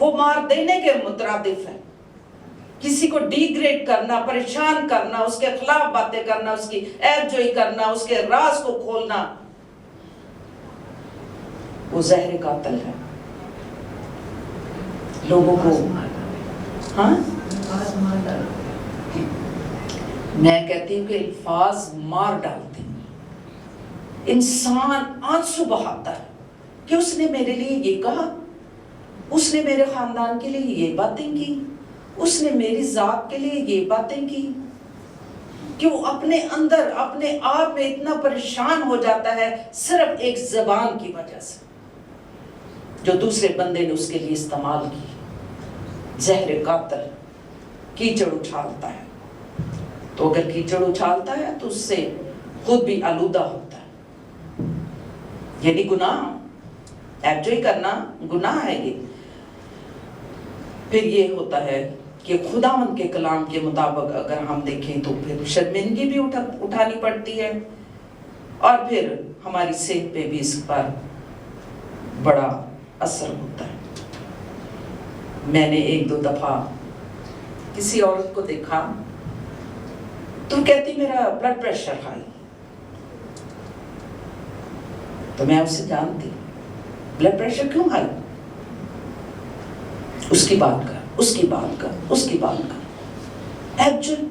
वो मार देने के मुतरादिफ है। किसी को डिग्रेड करना, परेशान करना, उसके खिलाफ बातें करना, उसकी ऐबजोई करना, उसके राज को खोलना, वो जहर कातिल है। लोगों को हाँ मैं कहती हूँ कि अल्फाज मार डालते हैं। इंसान आंसू बहाता है कि उसने मेरे लिए ये कहा, उसने मेरे खानदान के लिए ये बातें की, उसने मेरी जात के लिए ये बातें की, कि वो अपने अंदर अपने आप में इतना परेशान हो जाता है सिर्फ एक ज़बान की वजह से जो दूसरे बंदे ने उसके लिए इस्तेमाल की। जहर कातिल कीचड़ उछालता है, तो अगर कीचड़ उछालता है तो उससे खुद भी आलूदा होता है। यानी गुनाह, ऐबजोई करना गुनाह है ये। फिर ये होता है कि खुदावंद के कलाम के मुताबिक अगर हम देखें तो फिर शर्मिंदगी भी उठानी पड़ती है, और फिर हमारी सेहत पे भी इस पर बड़ा असर होता है। मैंने एक दो दफा किसी औरत को देखा तो कहती मेरा ब्लड प्रेशर हाई, तो मैं उससे जानती ब्लड प्रेशर क्यों हाई, उसकी बात कर, उसकी बात कर, उसकी बात कर। एक्चुअली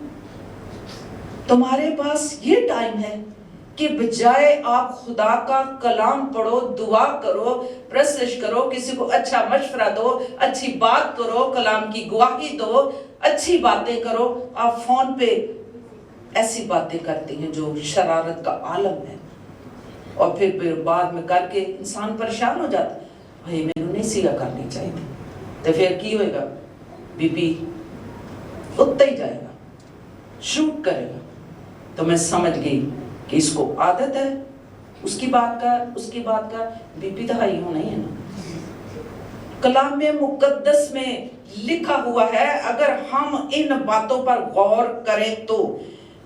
तुम्हारे पास ये टाइम है कि बजाय आप खुदा का कलाम पढ़ो, दुआ करो, प्रशिश करो, किसी को अच्छा मशवरा दो, अच्छी बात करो, कलाम की गवाही दो, अच्छी बातें करो, आप फोन पे ऐसी बातें करती हैं जो शरारत का आलम है, और फिर बाद में करके इंसान परेशान हो जाता है, भाई मैंने नहीं सीगा करनी चाहिए थी, तो फिर की होएगा, बीपी उठता ही जाएगा, शूट करेगा। तो मैं समझ गई कि इसको आदत है, उसकी बात कर, उसकी बात कर, बीपी तो हाई होना ही है ना। कलाम में मुकद्दस में लिखा हुआ है, अगर हम इन बातों पर गौर करें तो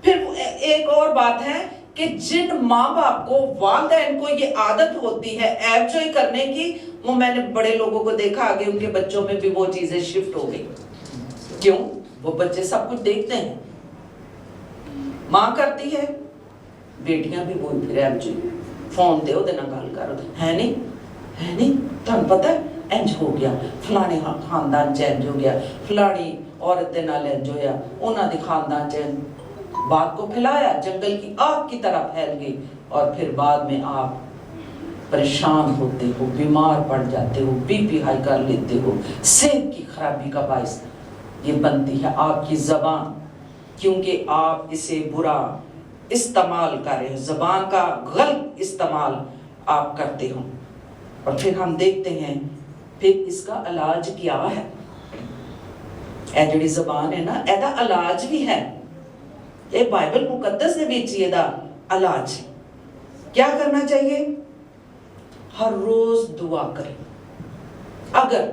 फिर एक और बात है कि जिन माँ बाप को, वालिदैन को ये आदत होती है ऐबजोई करने की, वो मैंने बड़े लोगों को देखा आगे उनके बच्चों में भी वो चीजें शिफ्ट हो गई। क्यों? वो बच्चे सब कुछ देखते हैं, माँ करती है, बेटियां भी बोल फिर ऐबजोई, फोन दे ओदे नाल गल करो, है नहीं तुहानू पता है इंज हो गया, फलाने खानदान च इंज हो गया, फलानी औरत दे नाल इंज होया, उन्हां दे खानदान च, बात को फैलाया, जंगल की आग की तरह फैल गई, और फिर बाद में आप परेशान होते हो, बीमार पड़ जाते हो, बीपी हाई कर लेते हो, सेहत की खराबी का बायस ये बनती है आपकी ज़बान, क्योंकि आप इसे बुरा इस्तेमाल कर रहे हो, ज़बान का गलत इस्तेमाल आप करते हो। और फिर हम देखते हैं फिर इसका इलाज क्या है। ए जिहड़ी ज़बान है ना, एदा इलाज भी है, ये बाइबल मुकद्दस दे विच एदा इलाज। क्या करना चाहिए? हर रोज दुआ करें। अगर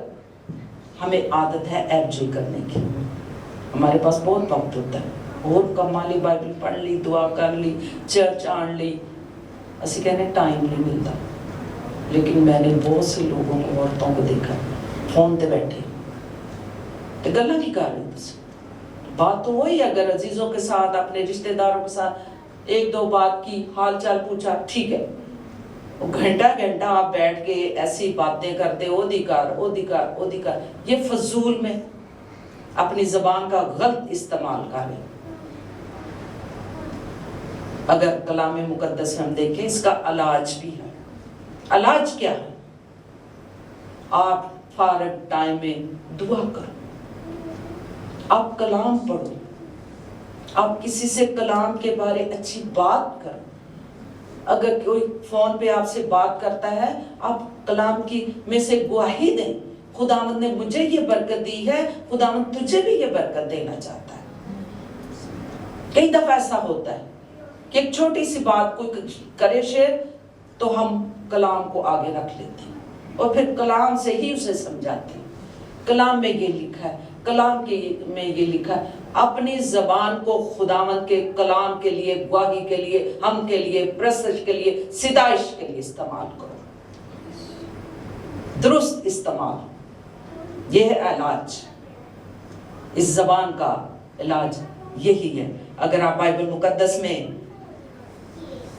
हमें आदत है ऐबजोई करने की, हमारे पास बहुत वक्त होता है, और कमा ली, बाइबल पढ़ ली, दुआ कर ली, चर्च आन ली, असी कहने टाइम नहीं मिलता। लेकिन मैंने बहुत से लोगों को, औरतों को देखा फोन पे बैठे तो गल्लां की कर रहे, बात तो वही, अगर अजीजों के साथ, अपने रिश्तेदारों के साथ एक दो बात की, हाल चाल पूछा, ठीक है, घंटा घंटा आप बैठ के ऐसी बातें करते, ओधिकार, ये फजूल में अपनी जबान का गलत इस्तेमाल करें। अगर कलाम मुकद्दस में हम देखें, इसका इलाज भी है। इलाज क्या है? आप फारग टाइम में दुआ करो, आप कलाम पढ़ो, आप किसी से कलाम के बारे अच्छी बात करो। अगर कोई फोन पे आपसे बात करता है, आप कलाम की में से गवाही दें, खुदावंद ने मुझे ये बरकत दी है, खुदावंद तुझे भी ये बरकत देना चाहता है। कई दफा ऐसा होता है कि एक छोटी सी बात कोई करे शेयर, तो हम कलाम को आगे रख लेते हैं और फिर कलाम से ही उसे समझाते हैं। कलाम में ये लिखा है, कलाम में ये लिखा है, अपनी जबान को खुदावंद के कलाम के लिए, गवाही के लिए, हम के लिए, प्रशंसा के लिए, सिदाइश के लिए इस्तेमाल करो, दुरुस्त इस्तेमाल। यह है इलाज, इस जबान का इलाज यही है। अगर आप बाइबल मुकद्दस में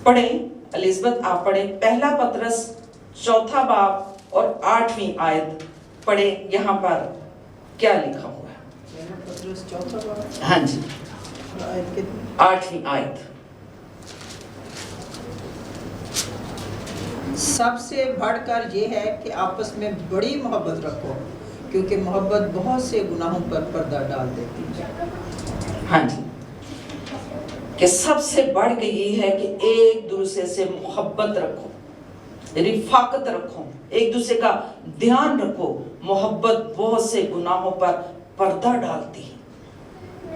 पढ़ें, एलिजबेथ आप पढ़ें, पहला पतरस 4 बाब और 8वीं आयत पढ़ें, यहाँ पर क्या लिखा हुआ है। हाँ जी, 8वीं आयत। सबसे बढ़कर ये है कि आपस में बड़ी मोहब्बत रखो, क्योंकि मोहब्बत बहुत से गुनाहों पर पर्दा डाल देती है। हाँ जी, कि सबसे बढ़ के ये है कि एक दूसरे से मोहब्बत रखो, रिफाकत रखो, एक दूसरे का ध्यान रखो। मोहब्बत बहुत से गुनाहों पर पर्दा डालती है।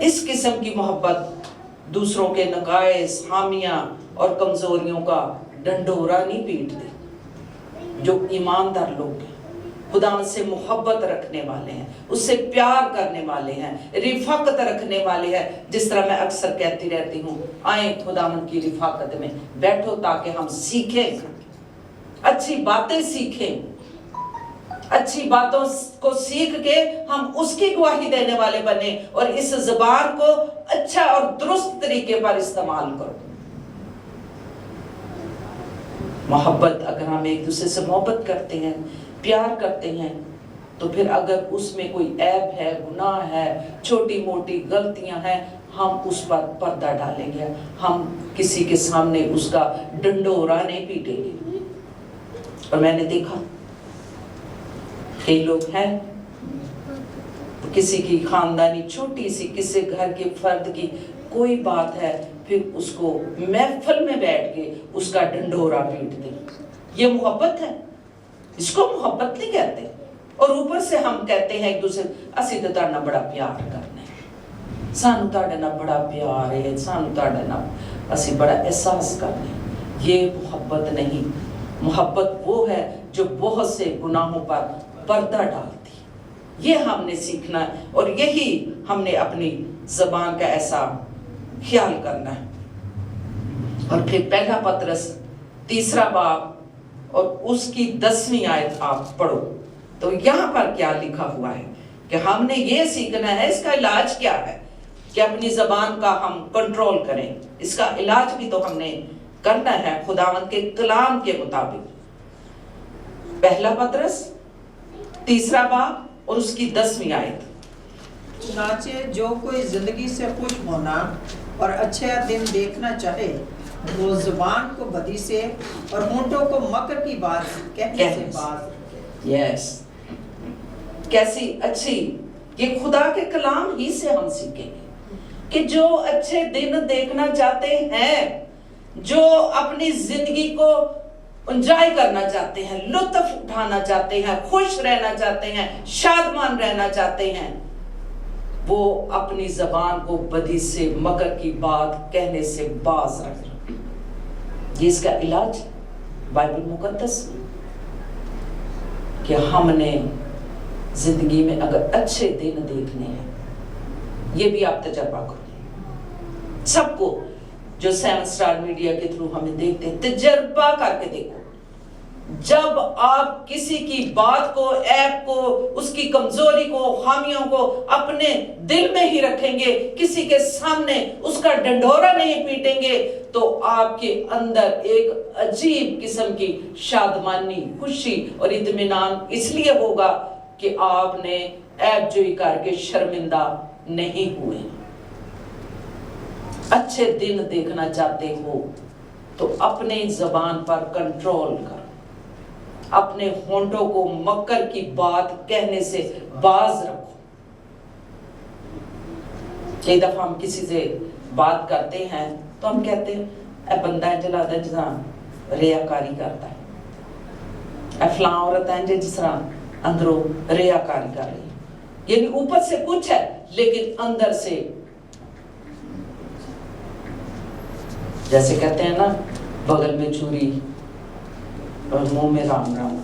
इस किस्म की मोहब्बत दूसरों के नकाइस, हामियां और कमजोरियों का डंडोरा नहीं पीटती। जो ईमानदार लोग हैं, खुदा से मोहब्बत रखने वाले हैं, उससे प्यार करने वाले हैं, रिफाकत रखने वाले हैं। जिस तरह मैं अक्सर कहती रहती हूँ, आए खुदावंद की रिफाकत में बैठो ताकि हम सीखें, अच्छी बातें सीखें, अच्छी बातों को सीख के हम उसकी गवाही देने वाले बने और इस ज़बान को अच्छा और दुरुस्त तरीके पर इस्तेमाल करो। मोहब्बत, अगर हम एक दूसरे से मोहब्बत करते हैं, प्यार करते हैं, तो फिर अगर उसमें कोई ऐब है, गुनाह है, छोटी मोटी गलतियां हैं, हम उस पर पर्दा डालेंगे, हम किसी के सामने उसका डंडोरा नहीं पीटेंगे। और मैंने देखा कई लोग हैं, किसी की खानदानी छोटी सी, किसी घर के फर्द की कोई बात है, फिर उसको महफिल में बैठ के उसका डंडोरा पीट दे। ये मोहब्बत है? इसको मोहब्बत नहीं कहते। और ऊपर से हम कहते हैं एक दूसरे, असी तो तुहाडे नाल बड़ा प्यार करना है, सानू तुहाडे नाल बड़ा प्यार है, सानू तुहाडे नाल असी बड़ा एहसास करना है। ये मोहब्बत नहीं। मोहब्बत वो है जो बहुत से गुनाहों पर पर्दा डालती है। ये हमने सीखना है और यही हमने अपनी ज़बान का ऐसा ख्याल करना है। और फिर पहला पतरस 3 बाब और उसकी 10वीं आयत आप पढ़ो, तो यहाँ पर क्या लिखा हुआ है कि हमने ये सीखना है, इसका इलाज क्या है कि अपनी ज़बान का हम कंट्रोल करें। इसका इलाज भी तो हमने करना है खुदावंद के कलाम के मुताबिक। पहला पतरस 3 बाब और उसकी 10वीं आयत। चुनाचे जो कोई जिंदगी से खुश होना और अच्छे दिन देखना चाहे, वो जुबान को बदी से और होंठों को मकर की बात कहने से बात रखे। यस, कैसी अच्छी, ये खुदा के कलाम ही से हम सीखेंगे कि जो अच्छे दिन देखना चाहते हैं, जो अपनी जिंदगी को एंजॉय करना चाहते हैं, लुत्फ उठाना चाहते हैं, खुश रहना चाहते हैं, शादमान रहना चाहते हैं, वो अपनी जबान को बदी से, मकर की बात कहने से बाज रखें। ये इसका इलाज बाइबल मुकद्दस कि हमने जिंदगी में अगर अच्छे दिन देखने हैं, ये भी आप तजर्बा करो। सबको जो 7 स्टार मीडिया के थ्रू हमें देखते हैं, तजर्बा करके देखो جب آپ کسی کی بات کو، عیب کو، اس کی کمزوری کو، خامیوں کو اپنے دل میں ہی رکھیں گے، کسی کے سامنے اس کا ڈنڈورا نہیں پیٹیں گے، تو آپ کے اندر ایک عجیب قسم کی شادمانی، خوشی اور اطمینان اس لیے ہوگا کہ آپ نے عیب جوئی کر کے شرمندہ نہیں ہوئے۔ اچھے دن دیکھنا چاہتے ہو تو اپنے زبان پر کنٹرول کرو، اپنے ہونٹوں کو مکر کی بات کہنے سے باز رکھو۔ کئی دفعہ ہم کسی سے بات کرتے ہیں تو ہم کہتے ہیں اے بندہ ہے جلا دا جس طرح ریاکاری کرتا ہے، اے فلاں عورت ہے جس طرح اندروں ریاکاری کر رہی ہے، یعنی اوپر سے کچھ ہے لیکن اندر سے جیسے کہتے ہیں نا بغل میں چوری اور منہ میں رام رام۔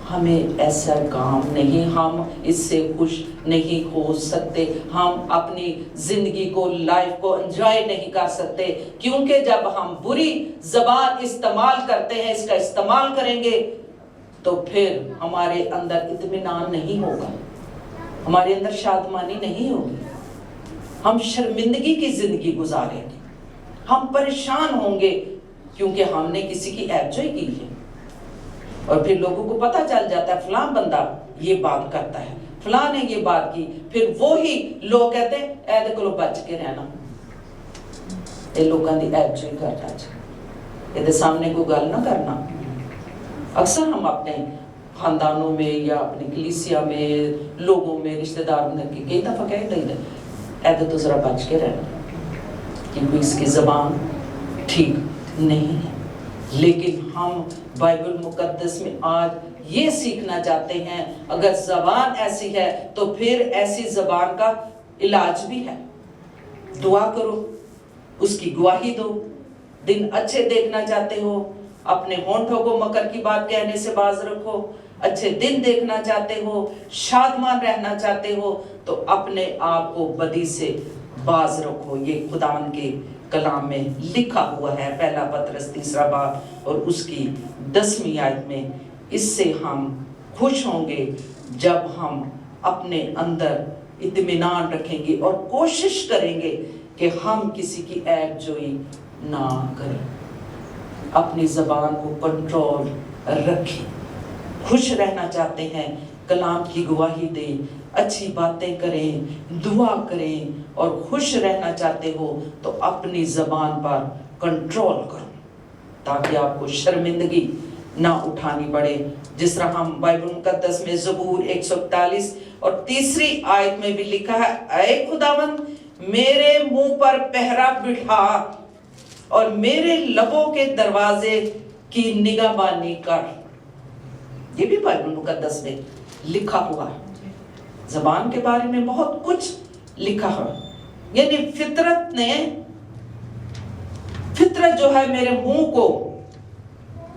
ہمیں ایسا کام نہیں، ہم اس سے خوش نہیں ہو سکتے، ہم اپنی زندگی کو، لائف کو انجوائے نہیں کر سکتے، کیونکہ جب ہم بری زبان استعمال کرتے ہیں، اس کا استعمال کریں گے تو پھر ہمارے اندر اطمینان نہیں ہوگا، ہمارے اندر شادمانی نہیں ہوگی، ہم شرمندگی کی زندگی گزاریں گے، ہم پریشان ہوں گے کیونکہ ہم نے کسی کی عیب جوئی کی ہے، اور پھر لوگوں کو پتہ چل جاتا ہے فلاں بندہ یہ بات کرتا ہے، فلاں نے یہ بات کی، پھر وہی لوگ کہتے ہیں اے دے کولو بچ کے رہنا، اے لوگاں دی عیب جوئی کرتا ہے، یہ سامنے کو گل نہ کرنا۔ اکثر ہم اپنے خاندانوں میں یا اپنی کلیسیا میں، لوگوں میں، رشتہ داروں میں کئی دفعہ کہتے ہیں اے دے تو ذرا بچ کے رہنا، کیونکہ اس کی زبان ٹھیک نہیں ہے۔ لیکن ہم بائبل مقدس میں آج یہ سیکھنا چاہتے ہیں، اگر زبان ایسی ہے تو پھر ایسی زبان کا علاج بھی ہے۔ دعا کرو، اس کی گواہی دو۔ دن اچھے دیکھنا چاہتے ہو، اپنے ہونٹوں کو مکر کی بات کہنے سے باز رکھو۔ اچھے دن دیکھنا چاہتے ہو، شادمان رہنا چاہتے ہو تو اپنے آپ کو بدی سے باز رکھو۔ یہ خداوند کے کلام میں لکھا ہوا ہے، پہلا پطرس 3 باب اور اس کی 10 آیت میں۔ اس سے ہم خوش ہوں گے جب ہم اپنے اندر اطمینان رکھیں گے اور کوشش کریں گے کہ ہم کسی کی عیب جوئی نہ کریں، اپنی زبان کو کنٹرول رکھیں۔ خوش رہنا چاہتے ہیں، کلام کی گواہی دیں، اچھی باتیں کریں، دعا کریں، اور خوش رہنا چاہتے ہو تو اپنی زبان پر کنٹرول کرو تاکہ آپ کو شرمندگی نہ اٹھانی پڑے۔ جس طرح ہم بائبل مقدس میں زبور 141 اور 3 آیت میں بھی لکھا ہے، اے خداوند میرے منہ پر پہرا بٹھا اور میرے لبوں کے دروازے کی نگہبانی کر۔ یہ بھی بائبل مقدس میں لکھا ہوا ہے۔ زبان کے بارے میں بہت کچھ لکھا ہے، یعنی فطرت جو ہے میرے منہ کو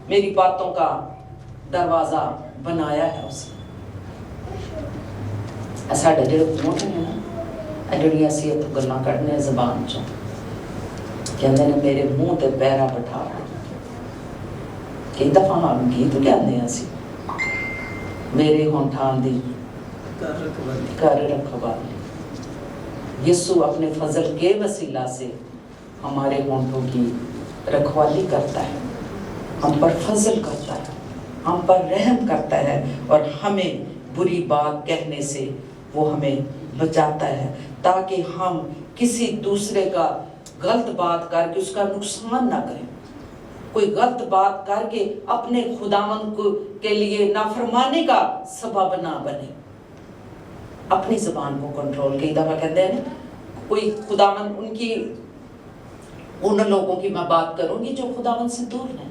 میری باتوں کا دروازہ بنایا ہے اس نے۔ ساڈے جڑے منہ ہیں نا، جڑیاں اسی اتوں گلاں کڈنے زبان چوں، کہندے نے میرے منہ تے پیرا بٹھا۔ کئی دفعہ ہم گیت کہندے ہیں اسی، میرے ہونٹاں دی کر رکھوالی۔ یسوع اپنے فضل کے وسیلہ سے ہمارے ہونٹوں کی رکھوالی کرتا ہے، ہم پر فضل کرتا ہے، ہم پر رحم کرتا ہے، اور ہمیں بری بات کہنے سے وہ ہمیں بچاتا ہے تاکہ ہم کسی دوسرے کا غلط بات کر کے اس کا نقصان نہ کریں، کوئی غلط بات کر کے اپنے خداوند کے لیے نافرمانی کا سبب نہ بنے۔ اپنی زبان کو کنٹرول، کئی دفعہ کہتے ہیں کوئی خداوند ان لوگوں کی میں بات کروں گی جو خداوند سے دور ہیں،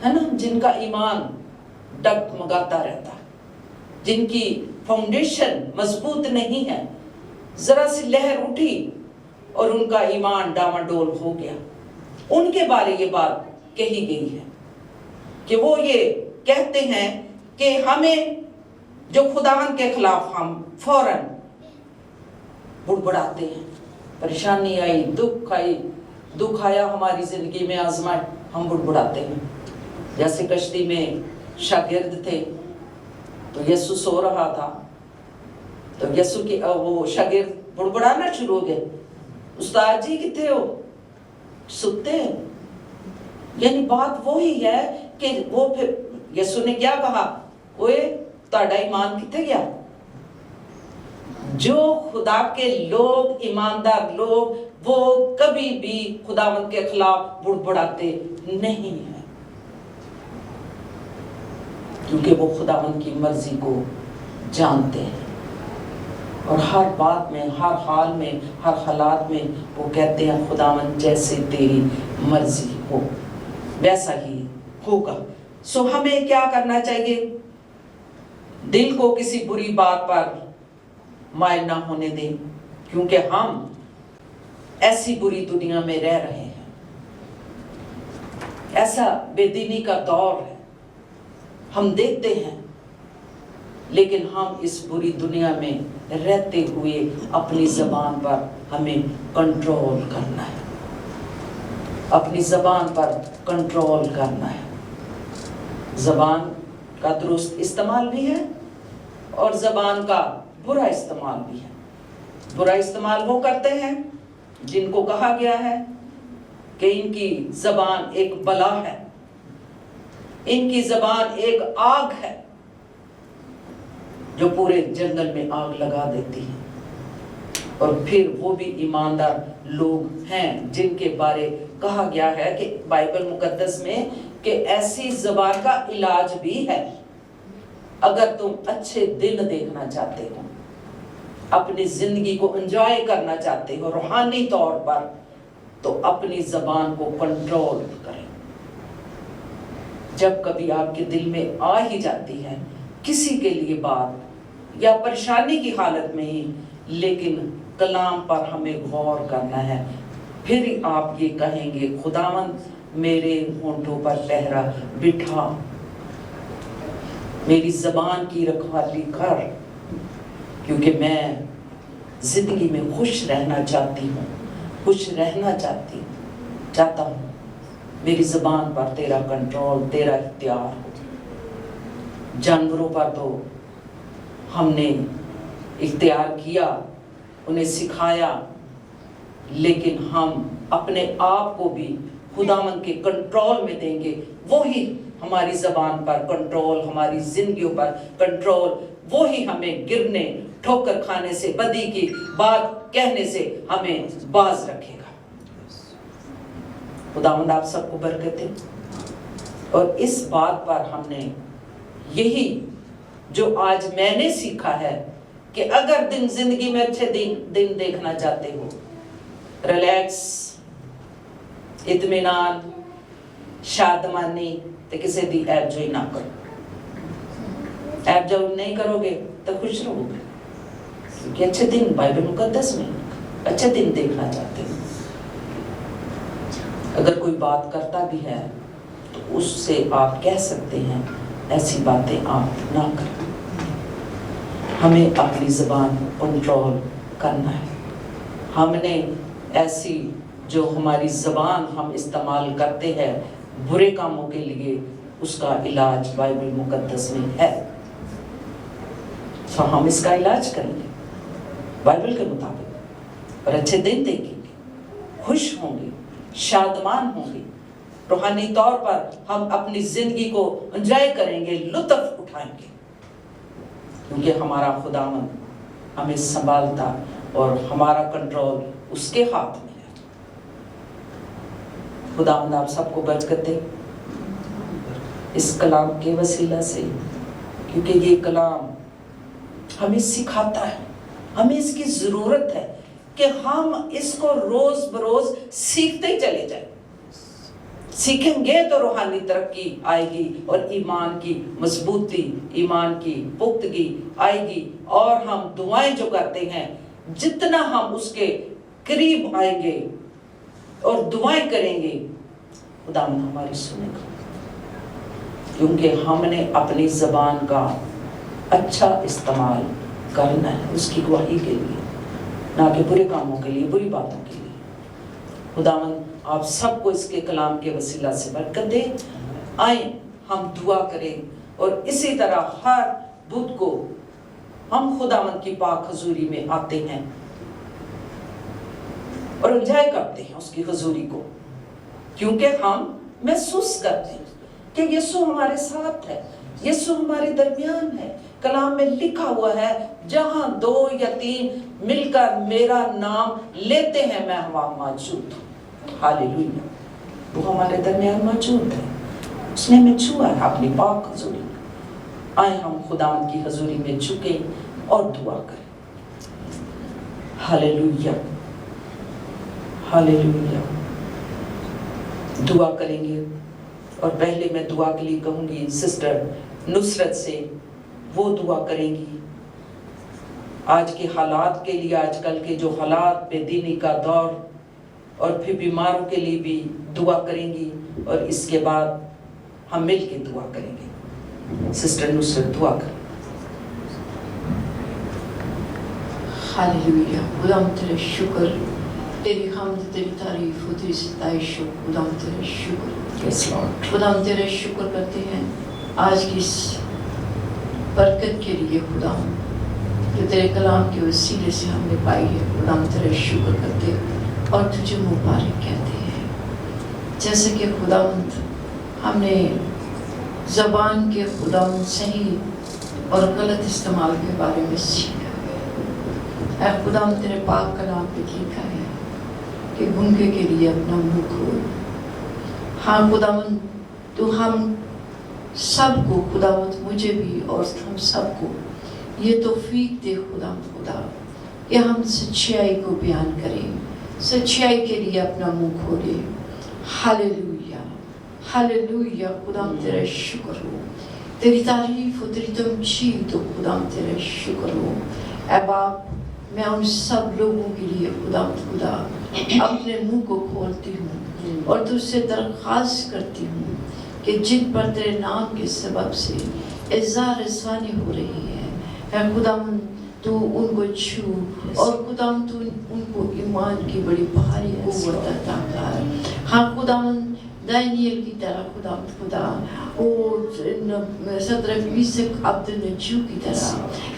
ہے نا، جن کا ایمان ڈگمگاتا رہتا ہے، جن کی فاؤنڈیشن مضبوط نہیں ہے، ذرا سی لہر اٹھی اور ان کا ایمان ڈاواڈول ہو گیا۔ ان کے بارے یہ بات کہی گئی ہے کہ وہ یہ کہتے ہیں کہ ہمیں جو خداوند کے خلاف ہم فوراً بڑبڑاتے ہیں، پریشانی آئی، دکھ آیا ہماری زندگی میں، آزمائش، ہم بڑبڑاتے ہیں، जैसे कश्ती में शागिर्द थे तो यीशु सो रहा था, तो यीशु के वो शागिर्द बुड़बुड़ाना शुरू हो गए, उस्ताद जी कितने हो, सुते हैं। यानी बात वही है कि वो फिर यीशु ने क्या कहा, ओए ताड़ा ईमान कितने गया। जो खुदा के लोग, ईमानदार लोग, वो कभी भी खुदावंद के खिलाफ बुड़बुड़ाते नहीं है, क्योंकि वो खुदावंद की मर्जी को जानते हैं और हर बात में, हर हाल में, हर हालात में वो कहते हैं खुदावंद जैसे तेरी मर्जी हो वैसा ही होगा। सो हमें क्या करना चाहिए, दिल को किसी बुरी बात पर मायल ना होने दें, क्योंकि हम ऐसी बुरी दुनिया में रह रहे हैं, ऐसा बेदीनी का दौर है, हम देखते हैं, लेकिन हम इस बुरी दुनिया में रहते हुए अपनी ज़बान पर हमें कंट्रोल करना है, अपनी ज़बान पर कंट्रोल करना है। ज़बान का दुरुस्त इस्तेमाल भी है और ज़बान का बुरा इस्तेमाल भी है। बुरा इस्तेमाल वो करते हैं जिनको कहा गया है कि इनकी ज़बान एक बला है, इनकी ज़बान एक आग है जो पूरे जंगल में आग लगा देती है। और फिर वो भी ईमानदार लोग हैं जिनके बारे कहा गया है कि बाइबल मुकद्दस में कि ऐसी ज़बान का इलाज भी है। अगर तुम अच्छे दिन देखना चाहते हो, अपनी जिंदगी को एंजॉय करना चाहते हो रूहानी तौर पर, तो अपनी ज़बान को कंट्रोल करें। जब कभी आपके दिल में आ ही जाती है किसी के लिए बात या परेशानी की हालत में ही, लेकिन कलाम पर हमें गौर करना है, फिर आप ये कहेंगे खुदावंद मेरे होंठों पर पहरा बिठा, मेरी ज़बान की रखवाली कर, क्योंकि मैं जिंदगी में खुश रहना चाहती हूँ, खुश रहना चाहता हूँ। मेरी ज़बान पर तेरा कंट्रोल, तेरा इख्तियार हो। जानवरों पर तो हमने इख्तियार किया, उन्हें सिखाया, लेकिन हम अपने आप को भी खुदावंद के कंट्रोल में देंगे, वही हमारी ज़बान पर कंट्रोल, हमारी जिंदगियों पर कंट्रोल, वही हमें गिरने, ठोकर खाने से, बदी की बात कहने से हमें बाज रखेगा। खुदावंद आप सबको बरकत दे। और इस बात पर हमने यही जो आज मैंने सीखा है कि अगर जिंदगी में अच्छे दिन देखना चाहते हो, रिलैक्स, इत्मीनान, शादमानी, तो किसी दी ऐप ज्वाइन ना करो। ऐप ज्वाइन नहीं करोगे तो खुश रहोगे, क्योंकि अच्छे दिन बाइबल मुकद्दस में अच्छे दिन देखना चाहते हो। अगर कोई बात करता भी है तो उससे आप कह सकते हैं ऐसी बातें आप ना करें। हमें अपनी ज़बान कंट्रोल करना है। हमने ऐसी जो हमारी ज़बान हम इस्तेमाल करते हैं बुरे कामों के लिए, उसका इलाज बाइबल मुकद्दस में है। तो हम इसका इलाज करेंगे बाइबल के मुताबिक और अच्छे दिन देखेंगे, खुश होंगे, शादमान होंगे, रूहानी तौर पर हम अपनी जिंदगी को एंजॉय करेंगे, लुत्फ उठाएंगे, क्योंकि हमारा खुदावंद हमें संभालता और हमारा कंट्रोल उसके हाथ में है। खुदावंद आप सबको बरकत दे इस कलाम के वसीला से, क्योंकि ये कलाम हमें सिखाता है, हमें इसकी ज़रूरत है कि हम इसको रोज़ बरोज़ सीखते ही चले जाएं। सीखेंगे तो रूहानी तरक्की आएगी और ईमान की मजबूती, ईमान की पुख्तगी आएगी, और हम दुआएं जो करते हैं जितना हम उसके करीब आएंगे और दुआएं करेंगे, खुदावंद हमारी सुनेगा, क्योंकि हमने अपनी ज़बान का अच्छा इस्तेमाल करना है उसकी गवाही के लिए, ना कि बुरे कामों के लिए, बुरी बातों के लिए। खुदावंद आप सबको इसके कलाम के वसीला से बरकत दे। आए हम दुआ करें और इसी तरह हर बुध को हम खुदावंद की पाक हजूरी में आते हैं और एंजॉय करते हैं उसकी हजूरी को, क्योंकि हम महसूस करते हैं कि यीशु हमारे साथ है, यीशु हमारे दरमियान है। कलाम में लिखा हुआ है, जहां 2 या 3 मिलकर मेरा नाम लेते हैं मैं वहां मौजूद हूं। हालेलुया, वो हमारे दरमियान मौजूद है, उसने हमें छुआ है अपनी पाक हजूरी में। आए हम खुदावंद की हजूरी में झुके और दुआ करें। Hallelujah, hallelujah. दुआ करेंगे और पहले मैं दुआ के लिए कहूंगी सिस्टर नुसरत से, वो दुआ करेंगी आज के हालात के लिए, आजकल के जो हालात बेदीनी का दौर, और फिर बीमारों के लिए भी दुआ करेंगी और इसके बाद हम मिल के दुआ करेंगे। सिस्टर नुसरत दुआ करें। हालेलुया, खुदाम तेरे शुक्र, तेरी हम्द, तेरी तारीफ हो, तेरी सताइश हो। खुदाम तेरे शुक्र, खुदाम तेरे शुक्र करते हैं आज की इस बरकत के लिए खुदाम, जो तेरे कलाम के वसीले से हमने पाई है। खुदाम तेरे शुक्र करते और तुझे मुबारक कहते हैं। जैसे कि खुदावंद हमने ज़बान के खुदावंद सही और गलत इस्तेमाल के बारे में सीखा है। खुदावंद तेरे पाक कलाम पे लिखा है कि गूंगे के लिए अपना मुंह खोल। हाँ खुदावंद, तो हम सबको खुदावंद, मुझे भी और हम सबको ये तौफीक दे खुदा कि हम सच्चाई को बयान करें, सच्चाई के लिए अपना मुंह खोले। Hallelujah, hallelujah. खुदाम तेरा शुक्र हो, तेरी तारीफ हो, तेरी तमजीद हो। खुदाम तेरा शुक्र हो। ऐ बाप, मैं उन सब लोगों के लिए खुदा अपने मुंह को खोलती हूँ और तुझसे दरख्वास्त करती हूँ कि जिन पर तेरे नाम के सबब से इज़्ज़त रसानी हो रही है खुदाम, तू उनको छू और खुदाम तू उनको ईमान की बड़ी भारी कुव्वत अता कर। हाँ खुदाम, दानियल की तरह खुदा और सदरक मीशक अब्दुन्नजू की तरह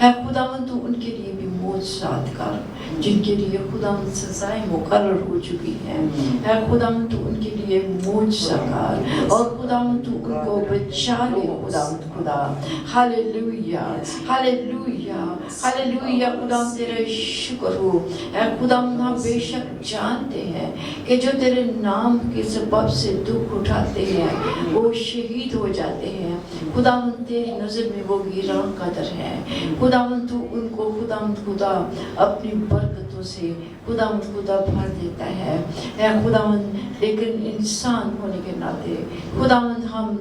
है खुदावन, तू उनके लिए भी मौजज़ात कर जिनके लिए खुदावन सज़ाएं मुकर्रर हो चुकी हैं। खुदावन तू उनके लिए मौजज़ा कर और खुदावन तू उनको बचा ले। खुदा हालेलुया, हालेलुया, हालेलुया। खुदावन तेरा शुक्र हो। खुदावन हम बेशक जानते हैं कि जो तेरे नाम के सबब से दुख उठाते हैं वो शहीद हो जाते हैं। खुदावन तेरी नज़र में वो गिरां कदर है। खुदावन तू उनको खुदा अपनी बरकतों से खुदा भर देता है खुदावन। लेकिन इंसान होने के नाते खुदावन हम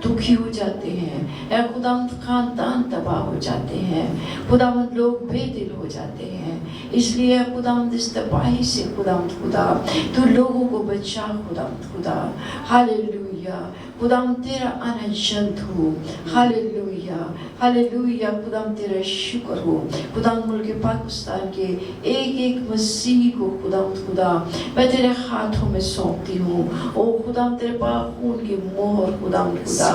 दुखी हो जाते हैं खुदावन, खानदान तबाह हो जाते हैं खुदावन, लोग बेदिल हो जाते हैं। इसलिए खुदावन इस तबाही से खुदा तू लोगों को बचा खुदा। हालेलुया, खुदावन तेरा आना जल्द हो। Hallelujah, hallelujah. खुदावन तेरा शुक्र हो। खुदावन मुल्क पाकिस्तान के एक एक मसीह को खुदा मैं तेरे हाथों में सौंपती हूँ। ओ खुदावन तेरे पाक खून की मोहर खुदा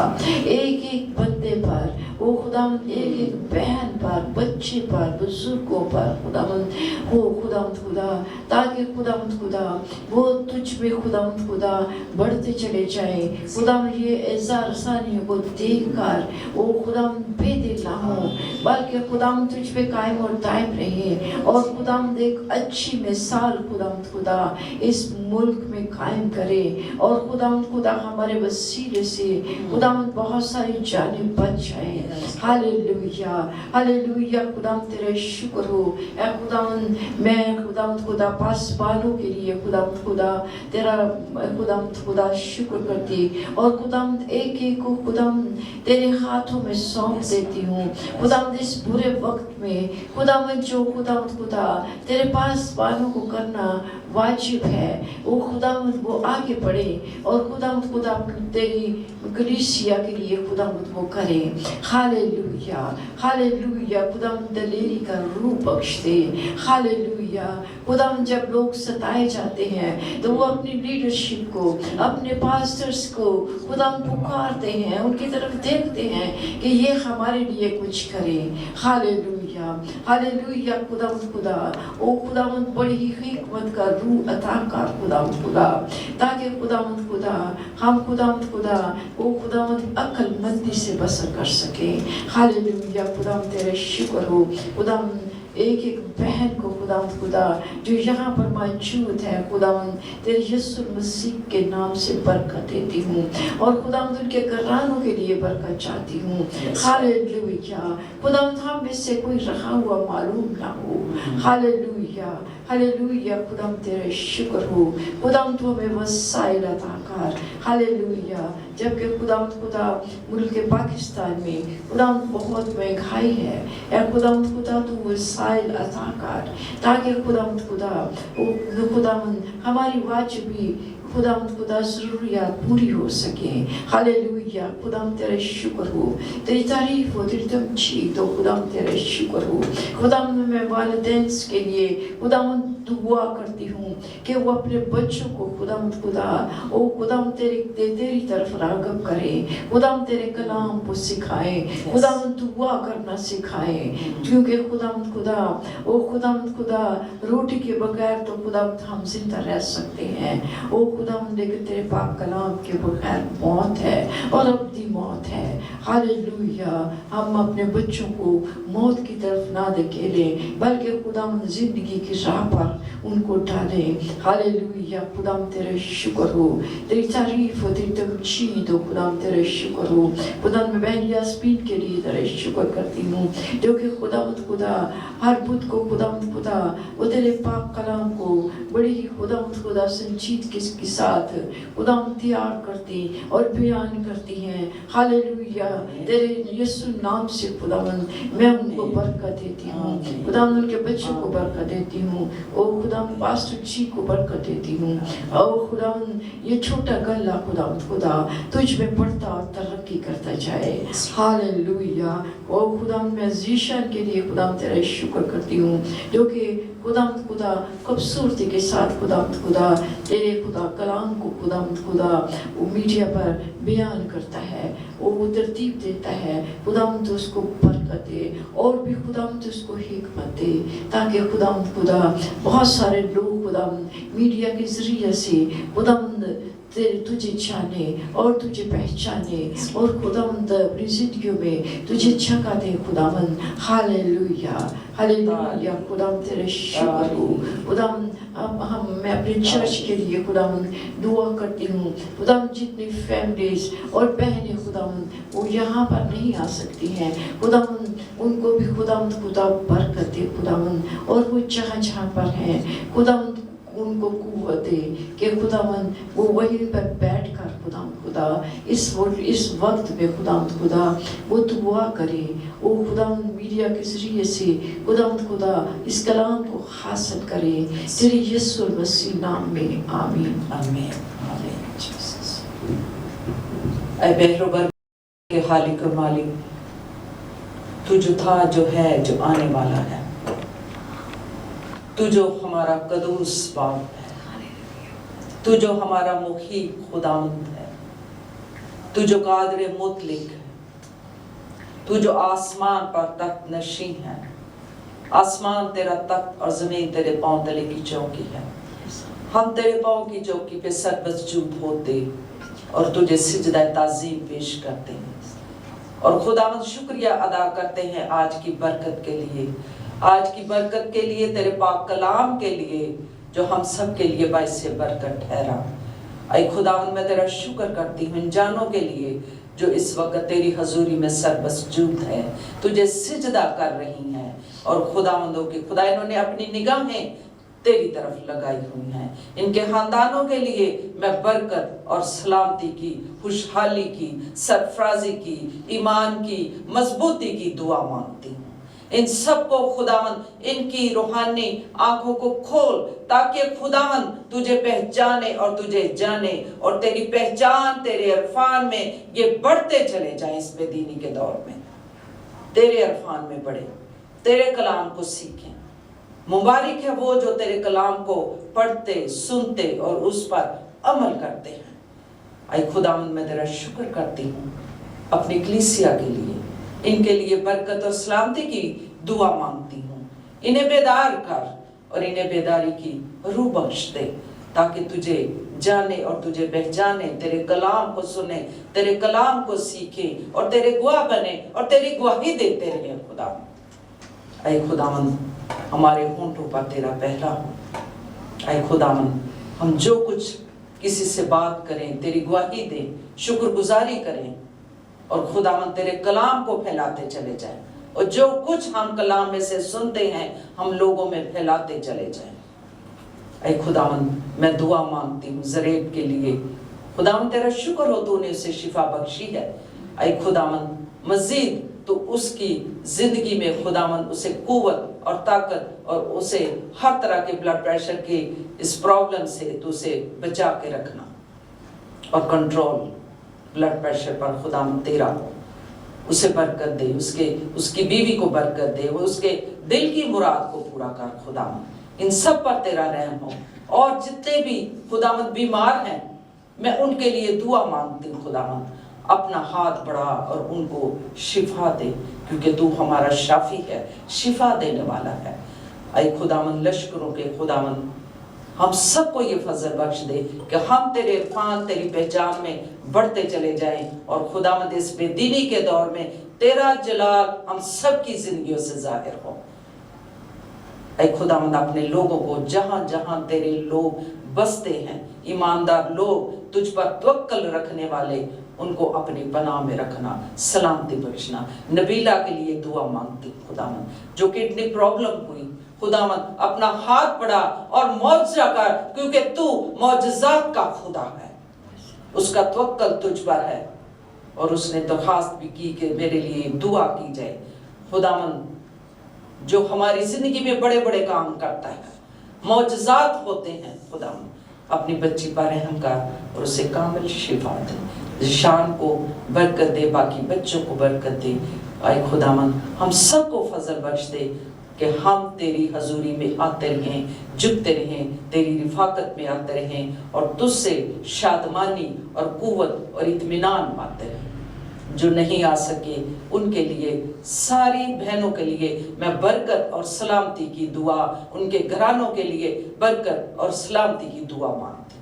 एक एक बंदे पर, ओ खुदावन एक एक बहन पर, बच्चे पर, बुजुर्गों पर खुदावन हो खुदा, ताकि खुदा वो तुझ में खुदा बढ़ते चले जाए। खुदावन ये इज़्ज़त रसानियों को देखकर वो खुदावन बेदिल ना हो, बल्कि खुदावन तुझ पे कायम और दायम रहे और खुदावन एक अच्छी मिसाल खुदा इस मुल्क में कायम करे और खुदा हमारे वसीले से खुदावन बहुत सारी जानें बच जाए। Hallelujah, hallelujah. खुदावन तेरा शुक्र हो। ऐ खुदावन, मैं खुदा पासवानों के लिए खुदा तेरा खुदा शुक्र करती और खुदावन एक एक को खुदावन तेरे हाथों में सौंप देती हूँ। खुदावन इस बुरे वक्त में खुदावन जो खुदा तेरे पासवानों को करना वाजिब है वो खुदावन वो आगे बढ़े और खुदा तेरी कलीसिया के लिए खुदावंद वो करें। Hallelujah, hallelujah. खुदावंद दलेरी का रूप बख्श दे। हालेलुया। खुदावंद जब लोग सताए जाते हैं तो वो अपनी लीडरशिप को, अपने पास्टर्स को खुदावंद पुकारते हैं, उनकी तरफ देखते हैं कि ये हमारे लिए कुछ करें। Hallelujah, hallelujah. खुदावंद खुदा, ओ खुदावंद बड़ी ही हिकमत का रूह अता कर खुदावंद खुदा, ताकि खुदावंद खुदा हम खुदावंद खुदा वो खुदावंद अक्लमंदी से बसर कर सके। हालेलुया। खुदावंद तेरे शुक्र हो। खुदावंद एक एक बहन को खुदावंद खुदा जो यहाँ पर मौजूद है, खुदावंद तेरे यीशु मसीह के नाम से बरकत देती हूँ और खुदावंद उनके घरानों के लिए बरकत चाहती हूँ। हालेलुया। खुदावंद हम में से कोई रहा हुआ मालूम ना हो। Hallelujah, hallelujah. खुदावंद तेरे शुक्र हो। खुदावंद तू हमें वसाइल अता कर। हालेलुया। जबकि खुदावंद खुदा मुल्क पाकिस्तान में खुदावंद बहुत महंगाई है, या खुदावंद खुदा तू वसाइल अता कर, ताकि खुदावंद खुदावंद हमारी वाजिबी खुदावंद खुदा ज़रूरियात पूरी हो सके। हालेलुया। खुदावंद तेरे शुक्र हो, तेरी तारीफ हो, तेरी तमजीद हो। खुदावंद तेरे शुक्र हो। खुदावंद मैं वालिदैन के लिए खुदावंद दुआ करती हूँ कि वो अपने बच्चों को खुदावंद खुदा ओ खुदावंद तेरी तरफ राग़ब करें। खुदावंद तेरे कलाम को सिखाएं, खुदावंद दुआ करना सिखाएं, क्योंकि खुदावंद खुदा ओ खुदावंद खुदा रोटी के बगैर तो खुदावंद हम जिंदा रह सकते हैं। ओ खुदावंद लेकिन तेरे पाक कलाम के बगैर मौत है और अबदी मौत है। हालेलुया। हम अपने बच्चों को मौत की तरफ ना धकेलें, बल्कि खुदावंद जिंदगी की राह पर उनको डालें। हालेलुया। खुदावंद तेरे शुक्र हो, तेरी तारीफ हो, तेरी तमजीद हो। खुदावंद तेरे शुक्र हो। खुदावंद मैं बहन यास्मीन के लिए तेरे शुक्र करती हूँ, जो कि खुदावंद खुदा हर बुध को खुदावंद खुदा वो तेरे पाक कलाम को बड़ी ही खुदावंद खुदा संजीदगी के साथ खुदावंद तैयार करती और बयान करती हैं। हालेलुया। तेरे यीशु नाम से खुदावंद मैं उनको बरकत देती हूँ, खुदावंद उनके बच्चों को बरकत देती हूँ। ओ खुदावंद पास्टर जी को बरकत देती हूँ। ओ खुदावंद ये छोटा गल्ला खुदावंद खुदा तुझ में बढ़ता और तरक्की करता जाए। हालेलुया। ओ खुदावंद मैं जीशान के लिए खुदावंद तेरा शुक्र करती हूँ, जो कि खुदावंद खुदा खूबसूरती के साथ खुदावंद खुदा तेरे खुदा कलाम को खुदावंद खुदा वो मीडिया पर बयान करता है, वो तरतीब देता है। खुदावंद तो उसको बरकत दे और भी खुदावंद उसको हिकमत दे, ताकि खुदावंद खुदा बहुत सारे लोग खुदावंद मीडिया के ज़रिए से खुदावंद तेरे तुझे जाने और तुझे पहचाने और खुदावंद अपनी जिंदगियों में तुझे जगह दे खुदावंद। Hallelujah, hallelujah. खुदावंद तेरे शुक्र हो। खुदावंद मैं अपने चर्च के लिए खुदावंद दुआ करती हूँ। खुदावंद जितनी फैमिलीज और बहनें खुदावंद वो यहाँ पर नहीं आ सकती हैं, खुदावंद उनको भी खुदावंद खुदा बरकत दे खुदावंद, और वो जहाँ पर हैं खुदावंद उनको कुव्वत दे कि खुदावंद वो वहीं पर बैठ कर खुदावंद खुदा इस वक्त में खुदावंद खुदा वो दुआ करे, वो खुदावंद मीडिया के जरिए से खुदावंद खुदा इस कलाम को हासिल करे, तेरे यीशु मसीह नाम में आमीन। आमीन, आमीन। ऐ बेहरोबर के खालिक और मालिक, तू जो था, जो है, जो आने वाला है, तू जो हमारा कदूस बाप है, तू जो हमारा मुखी खुदावंद है, तू जो कादरे मुतलिक है, तू जो आसमान पर तख्त नशीं है। आसमान तेरा तख्त और जमीन तेरे पांव तले की चौकी है। हम तेरे पांव की चौकी पे सरबसजूद होते और तुझे सिजदा ताज़ीम पेश करते हैं और खुदावंद शुक्रिया अदा करते हैं आज की बरकत के लिए, आज की बरकत के लिए, तेरे पाक कलाम के लिए जो हम सब के लिए बाइस बरकत ठहरा। ऐ खुदावंद मैं तेरा शुक्र करती हूँ इन जानों के लिए जो इस वक्त तेरी हजूरी में सरबसजूद है, तुझे सिजदा कर रही हैं और खुदावंदों की खुदा इन्होंने अपनी निगाहें तेरी तरफ लगाई हुई हैं। इनके खानदानों के लिए मैं बरकत और सलामती की, खुशहाली की, सरफराजी की, ईमान की, मजबूती की दुआ मांगती हूँ। इन सबको खुदावंद इनकी रूहानी आंखों को खोल, ताकि खुदावंद तुझे पहचाने और तुझे जाने, और तेरी पहचान तेरे इरफान में ये बढ़ते चले जाएं। इस बेदीनी के दौर में तेरे इरफान में बढ़े, तेरे कलाम को सीखें। मुबारक है वो जो तेरे कलाम को पढ़ते, सुनते और उस पर अमल करते हैं। आई खुदावंद मैं तेरा शुक्र करती हूँ अपनी कलीसिया के लिए, इनके लिए बरकत और सलामती की दुआ मांगती हूँ। इन्हें बेदार कर और इन्हें बेदारी की रूह बख्श दे, ताकि तुझे जाने और तुझे पहचाने, तेरे कलाम को सुने, तेरे कलाम को सीखे और तेरे गवाह बने और तेरी गवाही देते रहे। खुदावंद ऐ खुदावंद हमारे होंठों पर तेरा पहरा हो। ऐ खुदावंद हम जो कुछ किसी से बात करें तेरी गवाही दें, शुक्रगुजारी करें और खुदावंद तेरे कलाम को फैलाते चले जाएं, और जो कुछ हम कलाम में से सुनते हैं हम लोगों में फैलाते चले जाएं। ऐ खुदावंद मैं दुआ मांगती हूँ ज़रेब के लिए। खुदावंद तेरा शुक्र हो तूने उसे शिफा बख्शी है। ऐ खुदावंद मजीद तो उसकी जिंदगी में खुदावंद उसे कुव्वत और ताकत और उसे हर तरह के ब्लड प्रेशर के इस प्रॉब्लम से तो उसे बचा के रखना, और कंट्रोल ब्लड प्रेशर पर खुदावंद तेरा हो। उसे बरकत दे, उसकी बीवी को बरकत दे, वो उसके दिल की मुराद को पूरा कर। खुदावंद इन सब पर तेरा रहम हो, और जितने भी खुदावंद बीमार हैं मैं उनके लिए दुआ मांगती हूँ। खुदावंद अपना हाथ बढ़ा और उनको शिफा दे, क्योंकि तू हमारा शाफी है, शिफा देने वाला है। ऐ खुदावंद लश्करों के खुदावंद हम सबको ये फजल बख्श दे कि हम तेरे इरफान तेरी पहचान में बढ़ते चले जाएं, और खुदावंद इस बेदीनी के दौर में तेरा जलाल हम सब की जिंदगियों से जाहिर हो। ऐ खुदावंद अपने लोगों को जहां जहां तेरे लोग बसते हैं, ईमानदार लोग तुझ पर तवक्कल रखने वाले, उनको अपनी पनाह में रखना, सलामती बख्शना। नबीला के लिए दुआ मांगती खुदावंद, जो किडनी प्रॉब्लम हुई, खुदावंद अपना हाथ बढ़ा और मौजज़ा कर, क्योंकि तू मौजज़ात का खुदा है। उसका तवक्कल तुझ पर है, और उसने दरखास्त भी की कि मेरे लिए दुआ की जाए। खुदावंद जो हमारी जिंदगी में बड़े बड़े काम करता है, मौजज़ात होते हैं, खुदावंद अपनी बच्ची पर रहम कर और उसे कामिल शिफा दे। शान को बरकत दे, बाकी बच्चों को बरकत दे। आए खुदावंद हम सबको फजल बख्श दे कि हम तेरी हजूरी में आते रहें, झुकते रहें, तेरी रिफाकत में आते रहें, और तुझसे शादमानी और कुव्वत और इत्मीनान पाते रहें। जो नहीं आ सके उनके लिए, सारी बहनों के लिए मैं बरकत और सलामती की दुआ, उनके घरानों के लिए बरकत और सलामती की दुआ मांगती।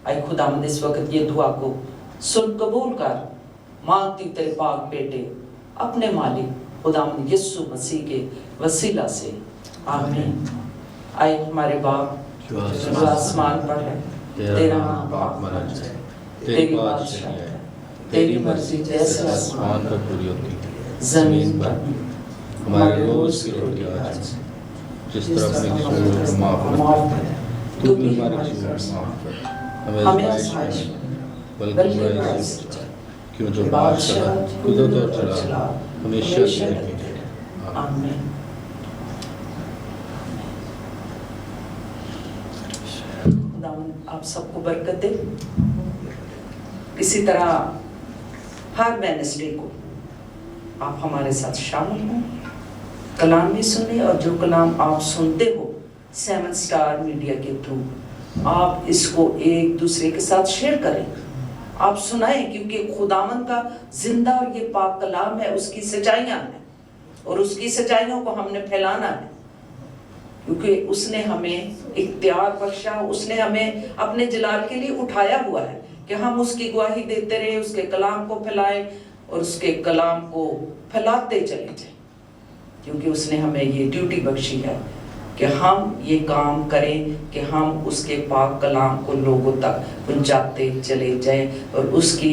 आए खुदावंद इस वक्त ये दुआ को सुन कबूल कर, मांगती तेरे पाक बेटे अपने मालिक खुदावंद यीशु मसीह के वसीला से, आमीन। आए हमारे बाप जो आसमान पर है, तेरा नाम पाक माना जाए, तेरी बादशाही है, तेरी मर्जी जैसे आसमान पर पूरी होती है जमीन पर। हमारे रोज की रोटी आज, जिस तरह अपने कसूरों को माफ कर, तू भी हमारे कसूरों को माफ कर, हमें आज़माइश बल्कि बुराई से बचा, क्यों जो बादशाह कुदरत और जलाल हमेशा के लिए। आमीन। खुदावंद आप सबको बरकत दे। इसी तरह हर वेडनेसडे को आप हमारे साथ शामिल हों, कलाम भी सुने, और जो कलाम आप सुनते हो 7 स्टार मीडिया के थ्रू, आप इसको एक दूसरे के साथ शेयर करें, आप सुनाएं, क्योंकि खुदावंद का जिंदा और ये पाक कलाम है, उसकी सच्चाइयाँ हैं, और उसकी सच्चाइयों को हमने फैलाना है, क्योंकि उसने हमें इख्तियार बख्शा, उसने हमें अपने जलाल के लिए उठाया हुआ है कि हम उसकी गवाही देते रहे, उसके कलाम को फैलाएं और उसके कलाम को फैलाते चले जाएं, क्योंकि उसने हमें ये ड्यूटी बख्शी है कि हम ये काम करें कि हम उसके पाक कलाम को लोगों तक पहुंचाते चले जाएं और उसकी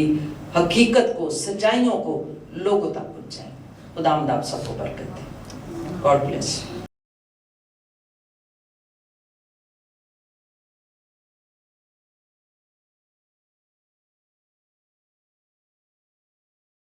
हकीकत को, सच्चाइयों को लोगों तक पहुंचाएं। खुदावंद आप सबको बरकत दे। God bless.